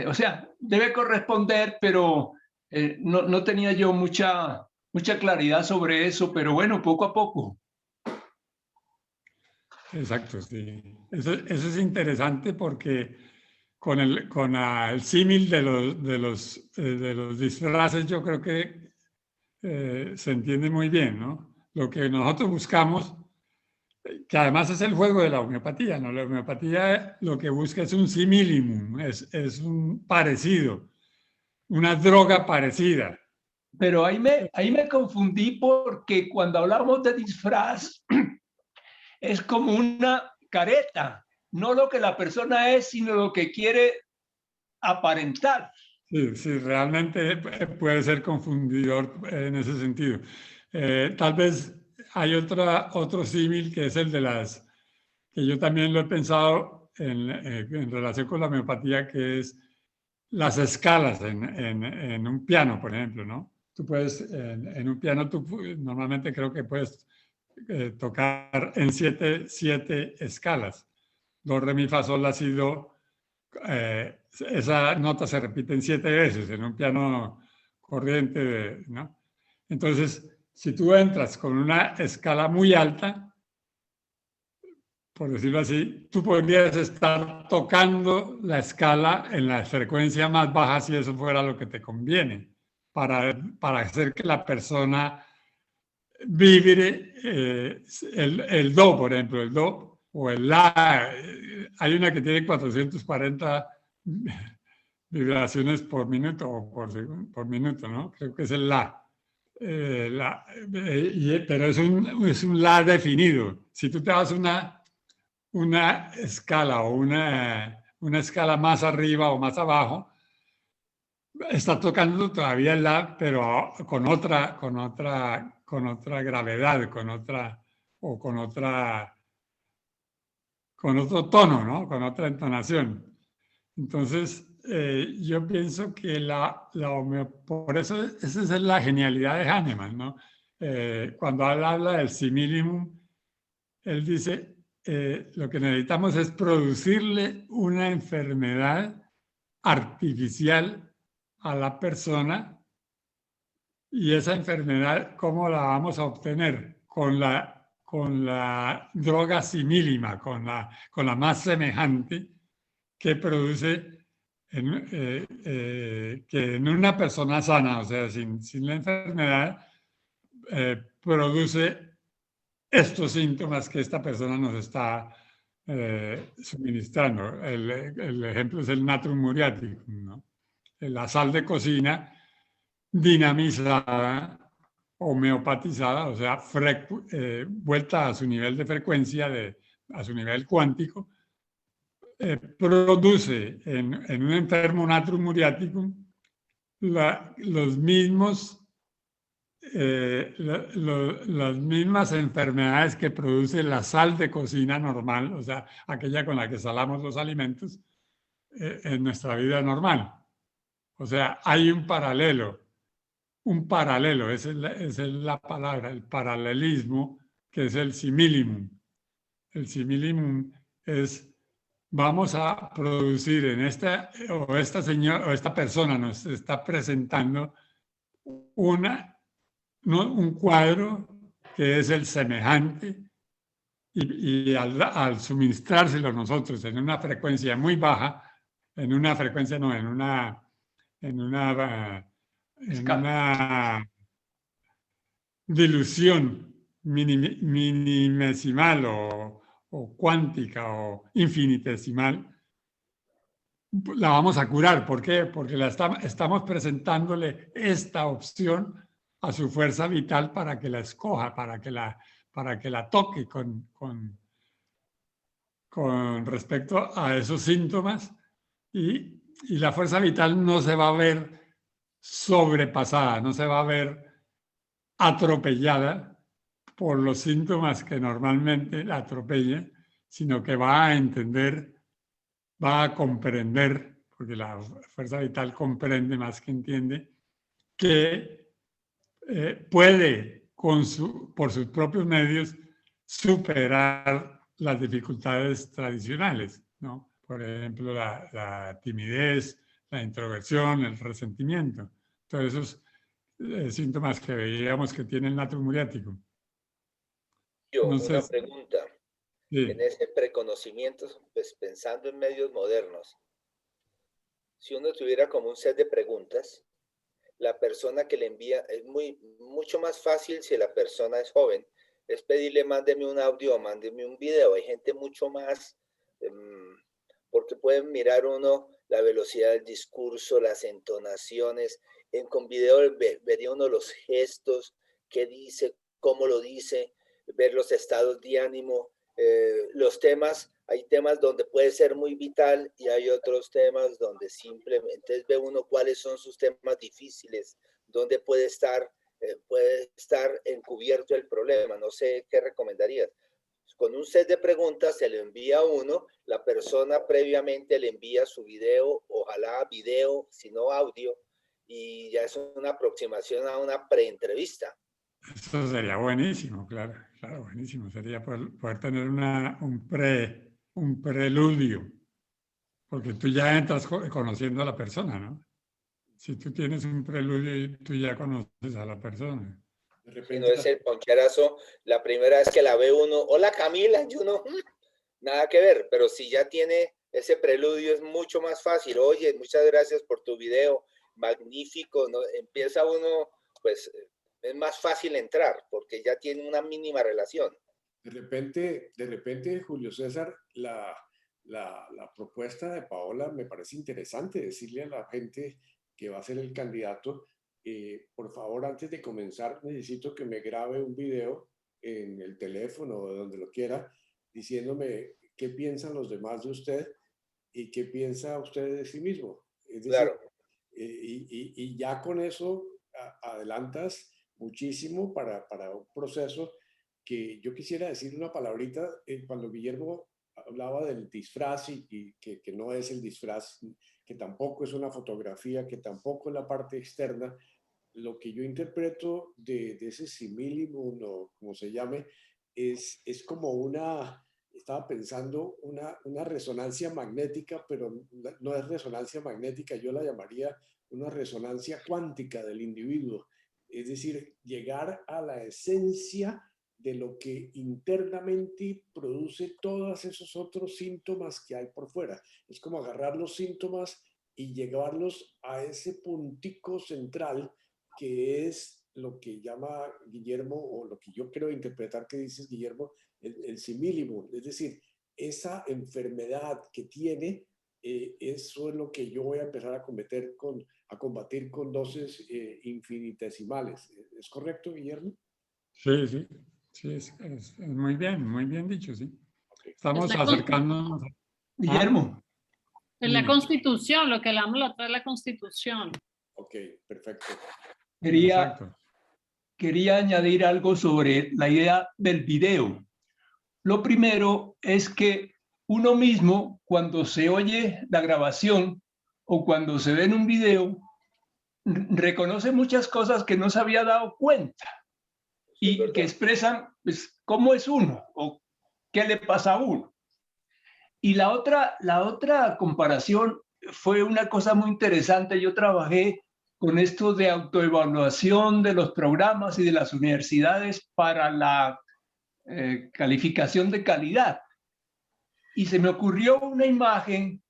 O sea, debe corresponder, pero no tenía yo mucha claridad sobre eso, pero bueno, poco a poco. Exacto, sí. Eso es interesante porque con el símil de los disfraces yo creo que se entiende muy bien, ¿no? Lo que nosotros buscamos, que además es el juego de la homeopatía, ¿no? La homeopatía lo que busca es un similimum, es un parecido, una droga parecida. Pero ahí me confundí porque cuando hablamos de disfraz es como una careta, no lo que la persona es, sino lo que quiere aparentar. Sí, realmente puede ser confundidor en ese sentido. Tal vez hay otro símil que es el de que yo también lo he pensado en relación con la homeopatía, que es las escalas en un piano, por ejemplo, ¿no? Tú puedes, en un piano, normalmente creo que puedes tocar en siete escalas. Do, re, mi, fa, sol, la, si, do. Esa nota se repite 7 veces en un piano corriente, ¿no? Entonces, si tú entras con una escala muy alta, por decirlo así, tú podrías estar tocando la escala en la frecuencia más baja si eso fuera lo que te conviene, para hacer que la persona vibre el do, por ejemplo, el do o el la. Hay una que tiene 440 vibraciones por minuto o por minuto, ¿no? Creo que es el la. Pero es un la definido. Si tú te das una escala o una escala más arriba o más abajo, está tocando todavía el la, pero con otra gravedad, con otro tono, ¿no? Con otra entonación. Entonces, yo pienso que por eso esa es la genialidad de Hahnemann, ¿no? Cuando él habla del similimum, él dice, lo que necesitamos es producirle una enfermedad artificial a la persona, y esa enfermedad, ¿cómo la vamos a obtener? Con la droga simílima, con la más semejante que produce que en una persona sana, o sea, sin la enfermedad, produce estos síntomas que esta persona nos está suministrando. El ejemplo es el natrium muriaticum, ¿no? La sal de cocina dinamizada, homeopatizada, o sea, vuelta a su nivel de frecuencia, a su nivel cuántico, produce en un enfermo natrium muriaticum las mismas enfermedades que produce la sal de cocina normal, o sea, aquella con la que salamos los alimentos en nuestra vida normal. O sea, hay un paralelo, esa es la palabra, el paralelismo, que es el similimum. El similimum es, vamos a producir en esta persona nos está presentando un cuadro que es el semejante y al suministrárselo nosotros en una frecuencia muy baja, en una dilución minimesimal o cuántica o infinitesimal, la vamos a curar. ¿Por qué? Porque estamos presentándole esta opción a su fuerza vital para que la escoja, para que la toque con respecto a esos síntomas, y la fuerza vital no se va a ver sobrepasada, no se va a ver atropellada por los síntomas que normalmente la atropellan, sino que va a entender, va a comprender, porque la fuerza vital comprende más que entiende, que puede por sus propios medios superar las dificultades tradicionales, ¿no? Por ejemplo, la timidez, la introversión, el resentimiento, todos esos síntomas que veíamos que tiene el natrium muriaticum. Una pregunta. Sí. En ese preconocimiento, pues pensando en medios modernos, si uno tuviera como un set de preguntas, la persona que le envía, es mucho más fácil si la persona es joven, es pedirle mándeme un audio o mándeme un video. Hay gente mucho más, porque pueden mirar uno la velocidad del discurso, las entonaciones, con video vería uno los gestos, qué dice, cómo lo dice, ver los estados de ánimo, los temas. Hay temas donde puede ser muy vital y hay otros temas donde simplemente ve uno cuáles son sus temas difíciles, donde puede estar encubierto el problema. No sé qué recomendarías. Con un set de preguntas se le envía a uno, la persona previamente le envía su video, ojalá video, si no audio, y ya es una aproximación a una preentrevista. Eso sería buenísimo, claro, buenísimo. Sería poder tener un preludio, porque tú ya entras conociendo a la persona, ¿no? Si tú tienes un preludio, tú ya conoces a la persona. Si no es el poncherazo, la primera vez que la ve uno, hola Camila, yo no, nada que ver, pero si ya tiene ese preludio es mucho más fácil. Oye, muchas gracias por tu video, magnífico, ¿no? Empieza uno, pues es más fácil entrar porque ya tiene una mínima relación. De repente, Julio César, la propuesta de Paola me parece interesante, decirle a la gente que va a ser el candidato, por favor, antes de comenzar, necesito que me grabe un video en el teléfono o donde lo quiera, diciéndome qué piensan los demás de usted y qué piensa usted de sí mismo. Es decir, claro. Y ya con eso adelantas muchísimo para un proceso que yo quisiera decir una palabrita. Cuando Guillermo hablaba del disfraz y que no es el disfraz, que tampoco es una fotografía, que tampoco es la parte externa, lo que yo interpreto de ese similibus o como se llame, es como estaba pensando una resonancia magnética, pero no es resonancia magnética, yo la llamaría una resonancia cuántica del individuo. Es decir, llegar a la esencia de lo que internamente produce todos esos otros síntomas que hay por fuera. Es como agarrar los síntomas y llevarlos a ese puntico central que es lo que llama Guillermo, o lo que yo quiero interpretar que dices, Guillermo, el simílimum, es decir, esa enfermedad que tiene, eso es lo que yo voy a empezar a combatir con dosis infinitesimales. ¿Es correcto, Guillermo? Sí, sí, sí, es muy bien dicho, sí. Estamos Es la acercándonos. Guillermo. Es la Constitución, lo que hablamos la otra es la Constitución. Ok, perfecto. Quería añadir algo sobre la idea del video. Lo primero es que uno mismo, cuando se oye la grabación o cuando se ve en un video, reconoce muchas cosas que no se había dado cuenta y que expresan pues, cómo es uno o qué le pasa a uno. Y la otra comparación fue una cosa muy interesante. Yo trabajé con esto de autoevaluación de los programas y de las universidades para la calificación de calidad. Y se me ocurrió una imagen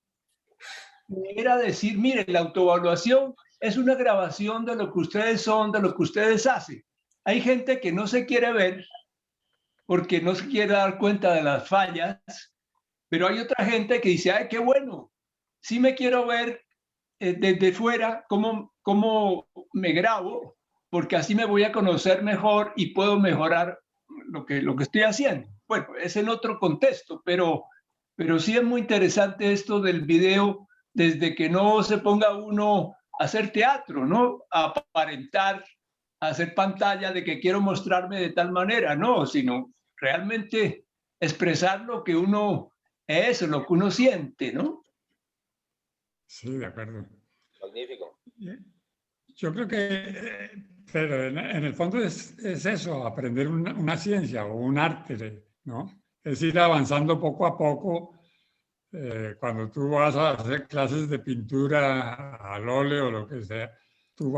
que era decir, mire, la autoevaluación es una grabación de lo que ustedes son, de lo que ustedes hacen. Hay gente que no se quiere ver porque no se quiere dar cuenta de las fallas, pero hay otra gente que dice, ay, qué bueno, sí me quiero ver desde fuera cómo me grabo, porque así me voy a conocer mejor y puedo mejorar lo que estoy haciendo. Bueno, es en otro contexto, pero sí es muy interesante esto del video, desde que no se ponga uno a hacer teatro, ¿no? A aparentar, a hacer pantalla de que quiero mostrarme de tal manera, no, sino realmente expresar lo que uno es, lo que uno siente, ¿no? Sí, de acuerdo. Magnífico. Yo creo que, pero en el fondo es eso, aprender una ciencia o un arte, ¿no? Es ir avanzando poco a poco. Cuando tú vas a hacer clases de pintura al óleo o lo que sea, tú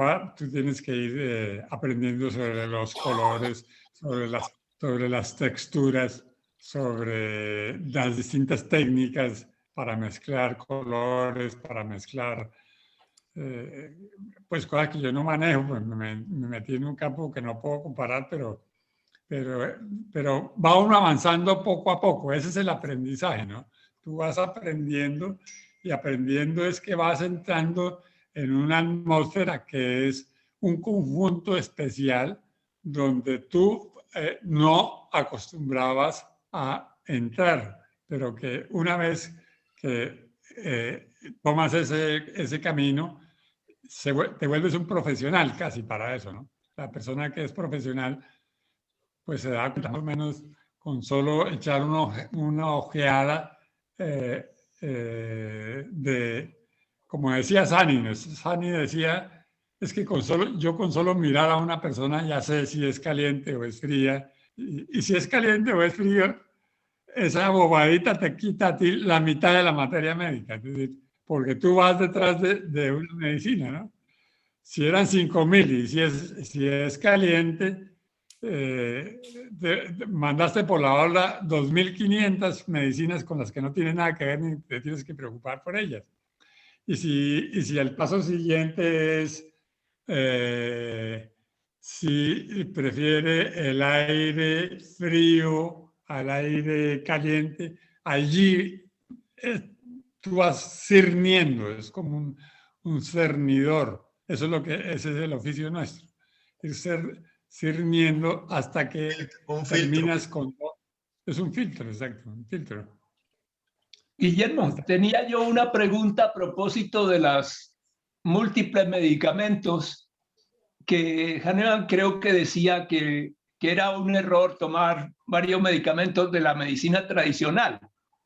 tienes que ir aprendiendo sobre los colores, sobre las texturas, sobre las distintas técnicas para mezclar colores, para mezclar pues cosas que yo no manejo, pues me metí en un campo que no puedo comparar, pero va uno avanzando poco a poco, ese es el aprendizaje, ¿no? Tú vas aprendiendo y aprendiendo es que vas entrando en una atmósfera que es un conjunto especial donde tú no acostumbrabas a entrar, pero que una vez que tomas ese camino, te vuelves un profesional casi para eso, ¿no? La persona que es profesional pues se da cuenta más o menos con solo echar una ojeada como decía Sani. Sani decía, es que yo con solo mirar a una persona ya sé si es caliente o es fría, y si es caliente o es frío, esa bobadita te quita a ti la mitad de la materia médica, es decir, porque tú vas detrás de una medicina, ¿no? Si eran 5.000 y si es caliente, mandaste por la ola 2.500 medicinas con las que no tiene nada que ver ni te tienes que preocupar por ellas. Y si el paso siguiente es si prefiere el aire frío al aire caliente, allí tú vas cerniendo, es como un cernidor. Ese es el oficio nuestro. Es cerniendo hasta que terminas con... Es un filtro, exacto, un filtro. Guillermo, tenía yo una pregunta a propósito de los múltiples medicamentos que Hahnemann creo que decía que era un error tomar varios medicamentos de la medicina tradicional.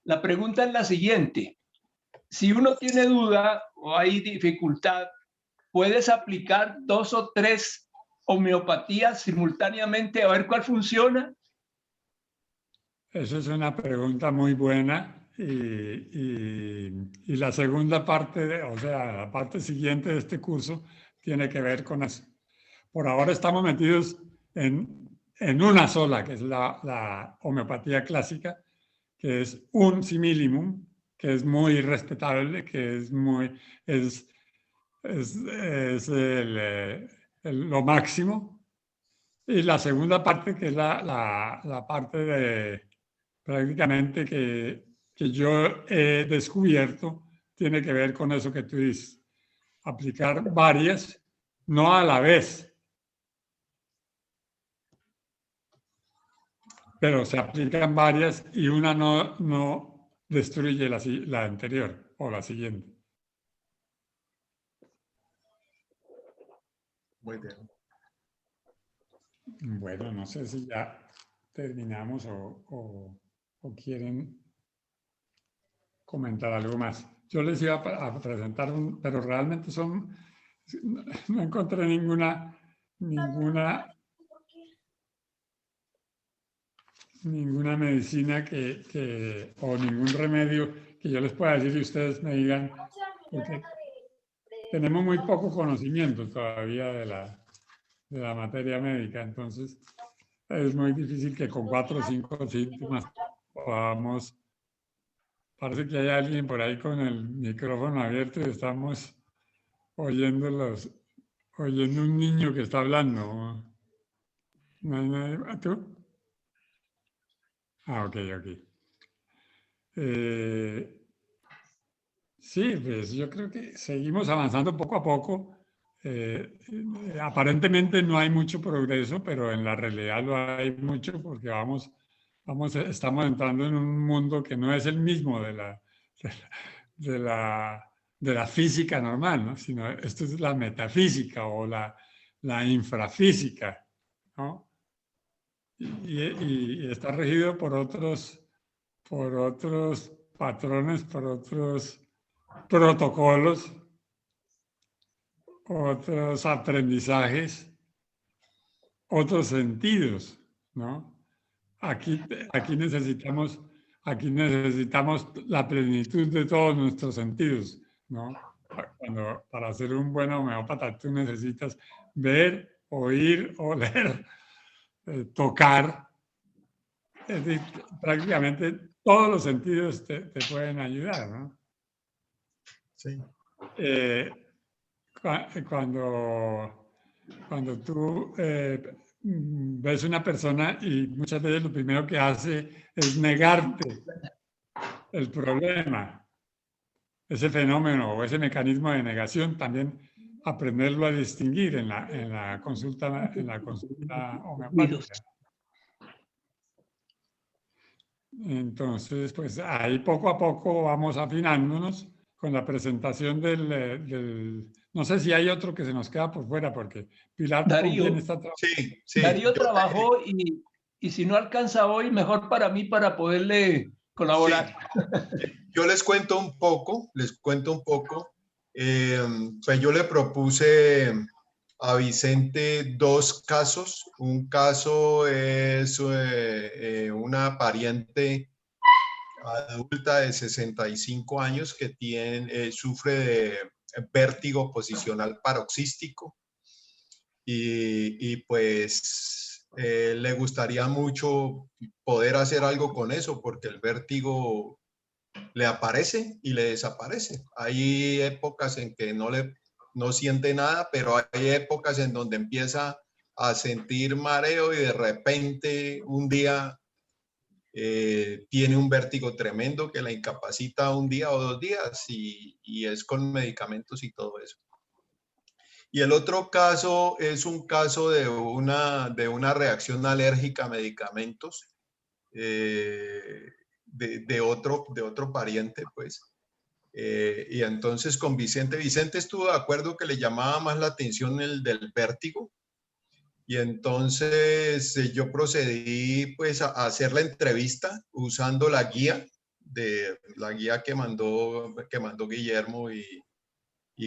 La pregunta es la siguiente. Si uno tiene duda o hay dificultad, ¿puedes aplicar 2 o 3 homeopatías simultáneamente a ver cuál funciona? Esa es una pregunta muy buena y la segunda parte, o sea, la parte siguiente de este curso tiene que ver con eso. Por ahora estamos metidos en una sola, que es la homeopatía clásica, que es un simillimum, que es muy respetable, que es lo máximo, Y la segunda parte, que es la parte de prácticamente que yo he descubierto, tiene que ver con eso que tú dices. Aplicar varias, no a la vez, pero se aplican varias y una no destruye la anterior o la siguiente. Muy bien. Bueno, no sé si ya terminamos o quieren comentar algo más. Yo les iba a presentar pero realmente no encontré ninguna medicina o ningún remedio que yo les pueda decir y ustedes me digan, porque tenemos muy poco conocimiento todavía de la materia médica, entonces es muy difícil que con 4 o 5 síntomas podamos. Parece que hay alguien por ahí con el micrófono abierto y estamos oyendo un niño que está hablando. ¿No hay nadie? ¿Tú? Ah, ok. Sí, pues yo creo que seguimos avanzando poco a poco. Aparentemente no hay mucho progreso, pero en la realidad lo hay mucho porque estamos entrando en un mundo que no es el mismo de la física normal, ¿no? Sino esto es la metafísica o la infrafísica, ¿no? Y está regido por otros patrones, por otros protocolos, otros aprendizajes, otros sentidos, ¿no? Aquí necesitamos la plenitud de todos nuestros sentidos, ¿no? Para ser un buen homeópata tú necesitas ver, oír, oler, tocar. Es decir, prácticamente todos los sentidos te pueden ayudar, ¿no? Sí. Cuando tú ves una persona y muchas veces lo primero que hace es negarte el problema, ese fenómeno o ese mecanismo de negación, también aprenderlo a distinguir en la consulta homeopática. Entonces, pues ahí poco a poco vamos afinándonos con la presentación no sé si hay otro que se nos queda por fuera, porque Pilar también está trabajando. Sí, Darío trabajó y si no alcanza hoy, mejor para mí para poderle colaborar. Sí. Yo les cuento un poco. Pues yo le propuse a Vicente 2 casos. Un caso es una pariente adulta de 65 años que sufre de vértigo posicional paroxístico y pues le gustaría mucho poder hacer algo con eso porque el vértigo le aparece y le desaparece. Hay épocas en que no siente nada, pero hay épocas en donde empieza a sentir mareo y de repente un día tiene un vértigo tremendo que la incapacita un día o 2 días y es con medicamentos y todo eso. Y el otro caso es un caso de una reacción alérgica a medicamentos de otro pariente, pues. Y entonces con Vicente estuvo de acuerdo que le llamaba más la atención el del vértigo. Y entonces yo procedí pues a hacer la entrevista usando la guía que mandó Guillermo y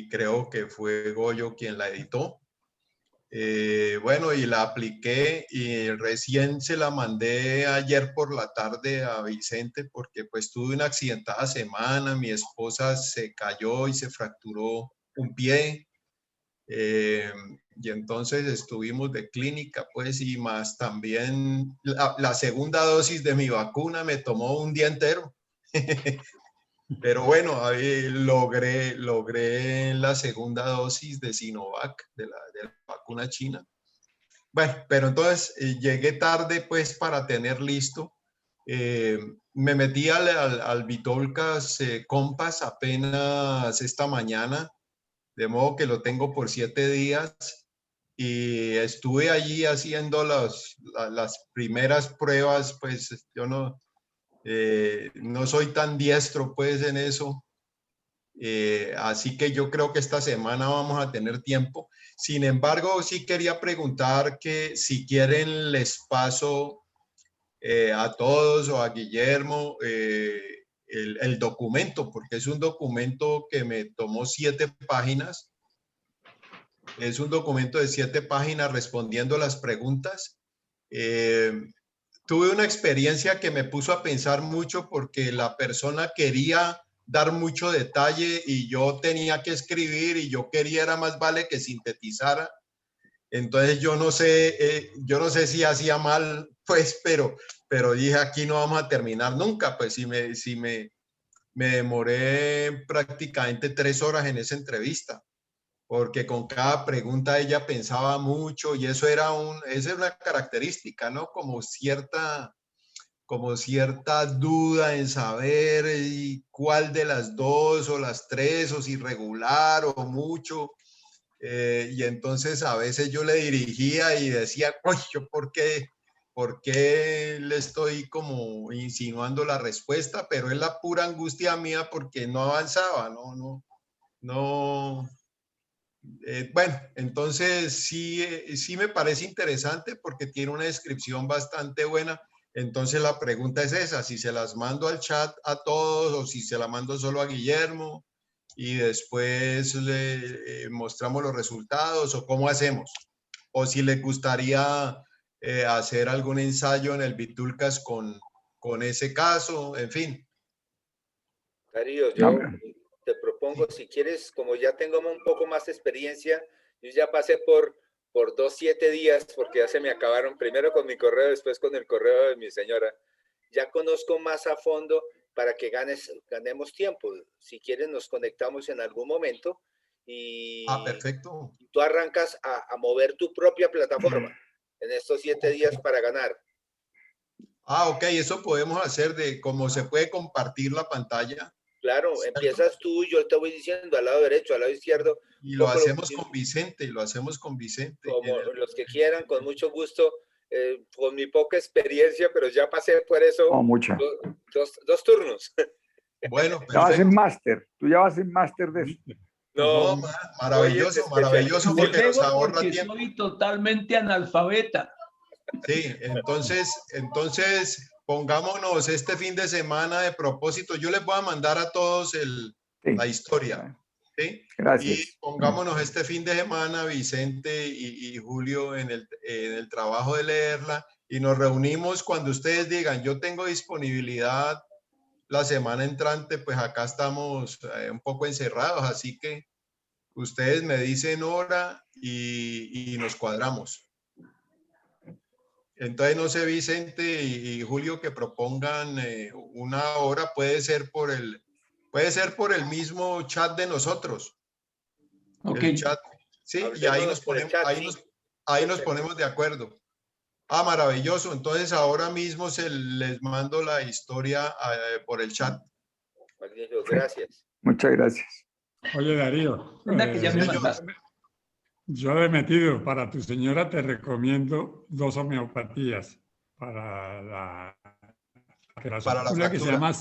creo que fue Goyo quien la editó. Bueno, y la apliqué y recién se la mandé ayer por la tarde a Vicente porque pues tuve una accidentada semana, mi esposa se cayó y se fracturó un pie. Y entonces estuvimos de clínica, pues, y más también la segunda dosis de mi vacuna me tomó un día entero. Pero bueno, ahí logré la segunda dosis de Sinovac, de la vacuna china. bueno, pero entonces llegué tarde pues para tener listo. Me metí al Vitolcas Compass apenas esta mañana, de modo que lo tengo por 7 días y estuve allí haciendo las primeras pruebas, pues yo no soy tan diestro pues en eso, así que yo creo que esta semana vamos a tener tiempo. Sin embargo, sí quería preguntar que si quieren les paso a todos o a Guillermo el documento, porque es un documento que me tomó 7 páginas. Es un documento de 7 páginas respondiendo las preguntas. Tuve una experiencia que me puso a pensar mucho porque la persona quería dar mucho detalle y yo tenía que escribir y yo quería era más vale que sintetizara. Entonces yo no sé si hacía mal, pues, pero dije aquí no vamos a terminar nunca, pues si me demoré prácticamente 3 horas en esa entrevista, porque con cada pregunta ella pensaba mucho y esa es una característica, ¿no? Como cierta duda en saber cuál de las 2 o las 3 o si regular o mucho. Y entonces a veces yo le dirigía y decía, oye, ¿yo por qué le estoy como insinuando la respuesta? Pero es la pura angustia mía porque no avanzaba, no. Bueno, entonces sí me parece interesante porque tiene una descripción bastante buena. Entonces la pregunta es esa, si se las mando al chat a todos o si se la mando solo a Guillermo y después le mostramos los resultados o cómo hacemos. O si les gustaría hacer algún ensayo en el Vitulcas con ese caso, en fin. Darío, yo te propongo, si quieres, como ya tengo un poco más de experiencia, yo ya pasé por 2 7 días, porque ya se me acabaron, primero con mi correo, después con el correo de mi señora. Ya conozco más a fondo para que ganemos tiempo. Si quieres, nos conectamos en algún momento y perfecto. Tú arrancas a mover tu propia plataforma en estos 7 días para ganar. Ok, eso podemos hacer de cómo se puede compartir la pantalla. Claro, ¿cierto? Empiezas tú, yo te voy diciendo al lado derecho, al lado izquierdo. Y lo hacemos con Vicente, Como los que quieran, con mucho gusto, con mi poca experiencia, pero ya pasé por eso. Mucha. 2 turnos. Bueno, perfecto. Ya vas en máster, tú ya vas en máster de eso. No, maravilloso porque nos ahorra tiempo. Soy totalmente analfabeta. Sí, entonces pongámonos este fin de semana de propósito. Yo les voy a mandar a todos la historia. ¿Sí? Gracias. Y pongámonos este fin de semana, Vicente y Julio, en el trabajo de leerla y nos reunimos cuando ustedes digan, yo tengo disponibilidad la semana entrante, pues acá estamos un poco encerrados, así que ustedes me dicen hora y nos cuadramos. Entonces, no sé, Vicente y Julio, que propongan una hora, puede ser por el mismo chat de nosotros. Okay. El chat, sí, y ahí nos ponemos de acuerdo. Maravilloso. Entonces, ahora mismo les mando la historia por el chat. Gracias. Muchas gracias. Oye, Darío, yo he metido para tu señora, te recomiendo 2 homeopatías para la fractura. Una que se llama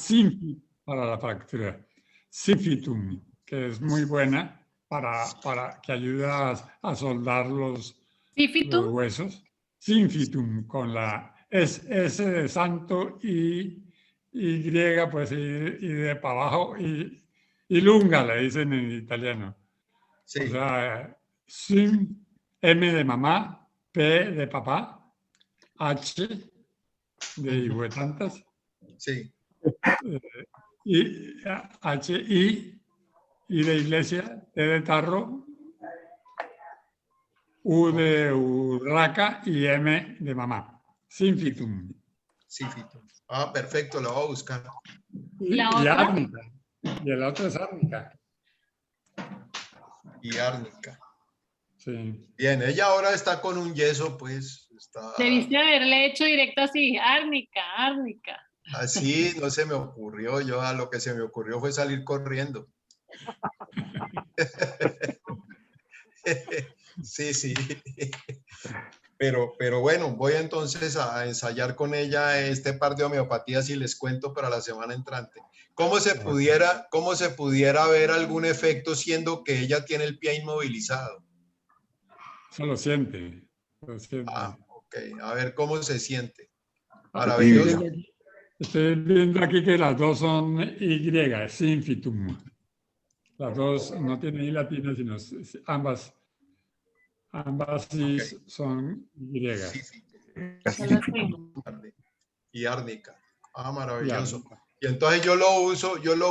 para la fractura. Symphytum, que es muy buena para que ayuda a soldar los huesos. Symphytum, con la S de santo y pues y de para abajo y lunga, le dicen en italiano. Sí. O sea, M de mamá, P de papá, H de hijuetantas, sí. Y H, I de iglesia, T de tarro, U de urraca y M de mamá. Symphytum. Symphytum. Perfecto, lo voy a buscar. Y árnica. Y el otro es árnica. Y árnica. Sí. Bien, ella ahora está con un yeso, pues está Debiste haberle hecho directo así, árnica, árnica. así, no se me ocurrió. Yo a lo que se me ocurrió fue salir corriendo. Sí, sí. Pero bueno, voy entonces a ensayar con ella este par de homeopatías y les cuento para la semana entrante. ¿Cómo se pudiera ver algún efecto siendo que ella tiene el pie inmovilizado? Eso lo siente. Lo siente. Ah, ok. A ver cómo se siente. Estoy Maravilloso. viendo aquí, estoy viendo aquí que las dos son Y, Synphytum. Las dos no tienen I latina, sino ambas sí Ok. son Y. Sí, sí. Ya la tengo. Y árnica. Ah, Y maravilloso. árnica. Y entonces yo lo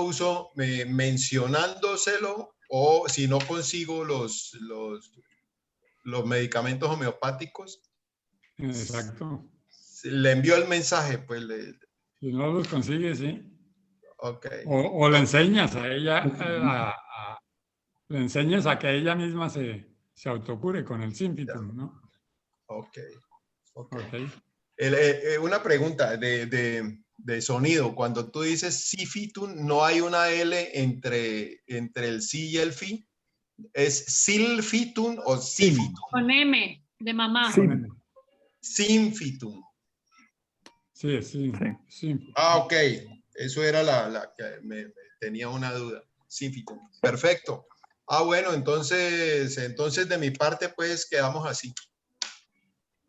uso mencionándoselo, o si no consigo los medicamentos homeopáticos, Exacto. le envío el mensaje, pues Si no los consigues, sí. ok. O le enseñas a ella, le enseñas a que ella misma se autocure con el Synphytum, ¿no? Ok. Ok. Ok. Una pregunta de sonido. Cuando tú dices Sífitum, ¿no hay una L entre el sí y el fi? ¿Es Silfitum o Sifitum? Con M, de mamá. Sí. Sinfitum. Sí, sí. Sí. Ah, ok. Eso era la que me tenía una duda. Sinfitum. Perfecto. Ah, bueno, entonces de mi parte, pues quedamos así.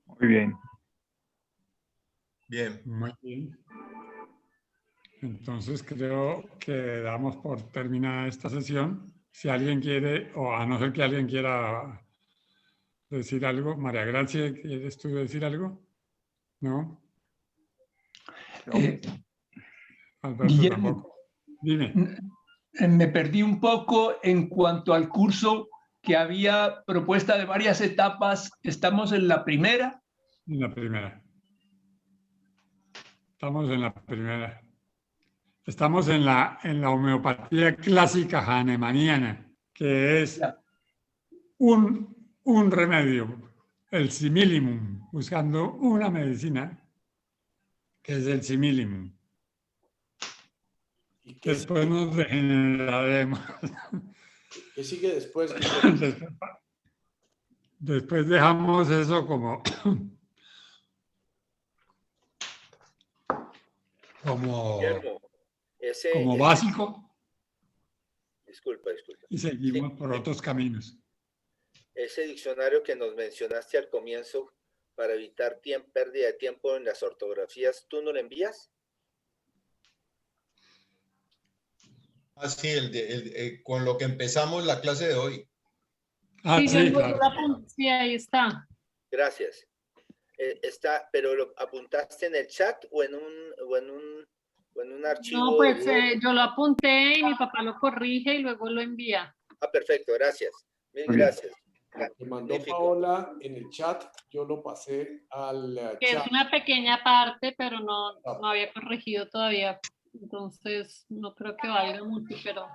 Muy bien. Bien. Muy bien. Entonces creo que damos por terminada esta sesión. Si alguien quiere, o a no ser que alguien quiera decir algo. María Gracia, ¿quieres tú decir algo? ¿No? Alberto Guillermo, tampoco. Dime. me perdí un poco en cuanto al curso que había propuesta de varias etapas. ¿Estamos en la primera? En la primera. Estamos en la primera. Estamos en la homeopatía clásica hahnemanniana, que es Ya. un remedio, el similimum, buscando una medicina, que es el similimum. ¿Y qué Después sigue, nos degeneraremos. qué sigue después? Después dejamos eso como Guillermo, como básico disculpa. y Sí, seguimos por otros caminos. ese diccionario que nos mencionaste al comienzo para evitar pérdida de tiempo en las ortografías, ¿tú no lo envías? Así, con lo que empezamos la clase de hoy. Ah, Sí, sí, claro. sí, ahí está. Gracias. Pero ¿lo apuntaste en el chat o en un archivo No, de pues Word? yo lo apunté y mi papá lo corrige y luego lo envía. Ah, perfecto, gracias. Mil Muy bien. gracias. Lo que mandó Magnífico. Paola en el chat, yo lo pasé al Que chat. es una pequeña parte, pero no había corregido todavía. Entonces, no creo que valga mucho, pero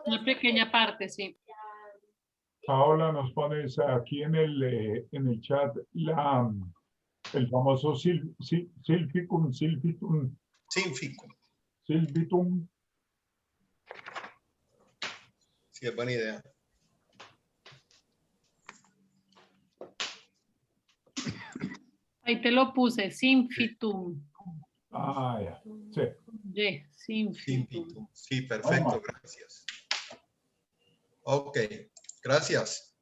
una pequeña parte, sí. Paola, nos pones aquí en el chat el famoso Silficum. Sinficum. Silvitum. Sí, es buena idea. Ahí te lo puse, Synphytum. Ah, ya. Sí. Synphytum. Sí, perfecto, gracias. Ok, gracias.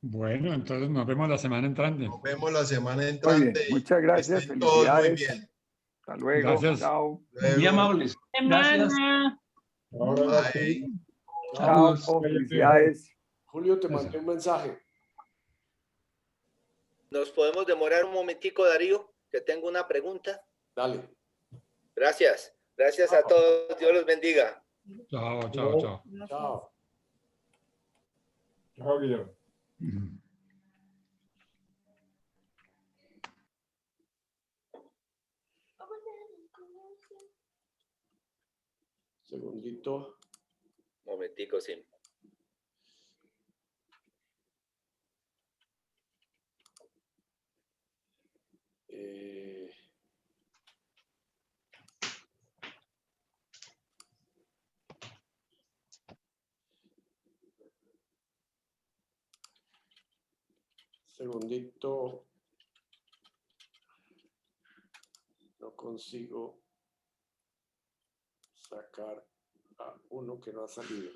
Bueno, entonces nos vemos la semana entrante. Nos vemos la semana Muy entrante. bien. Muchas gracias. Estén todos muy Felicidades. bien. Hasta luego. Gracias. Chao. Muy Luego. amables. Gracias. Semana. Ahora Bye. sí. Chao. Saludos. Felicidades. Julio, te mandé un mensaje. ¿Nos podemos demorar un momentico, Darío? Que tengo una pregunta. Dale. Gracias. Gracias a todos. Dios los bendiga. Chao, chao, chao. Chao. Chao, Guillermo. Segundito. Momentico, sí. Segundito. No consigo sacar a uno que no ha salido.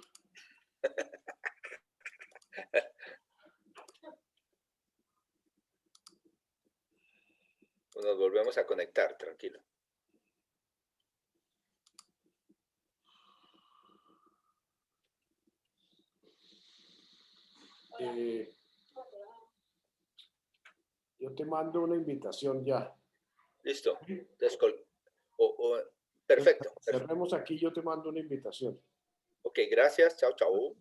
Nos volvemos a conectar, tranquilo. Yo te mando una invitación ya. Listo. Perfecto. Cerremos aquí, yo te mando una invitación. Ok, gracias. Chao, chao.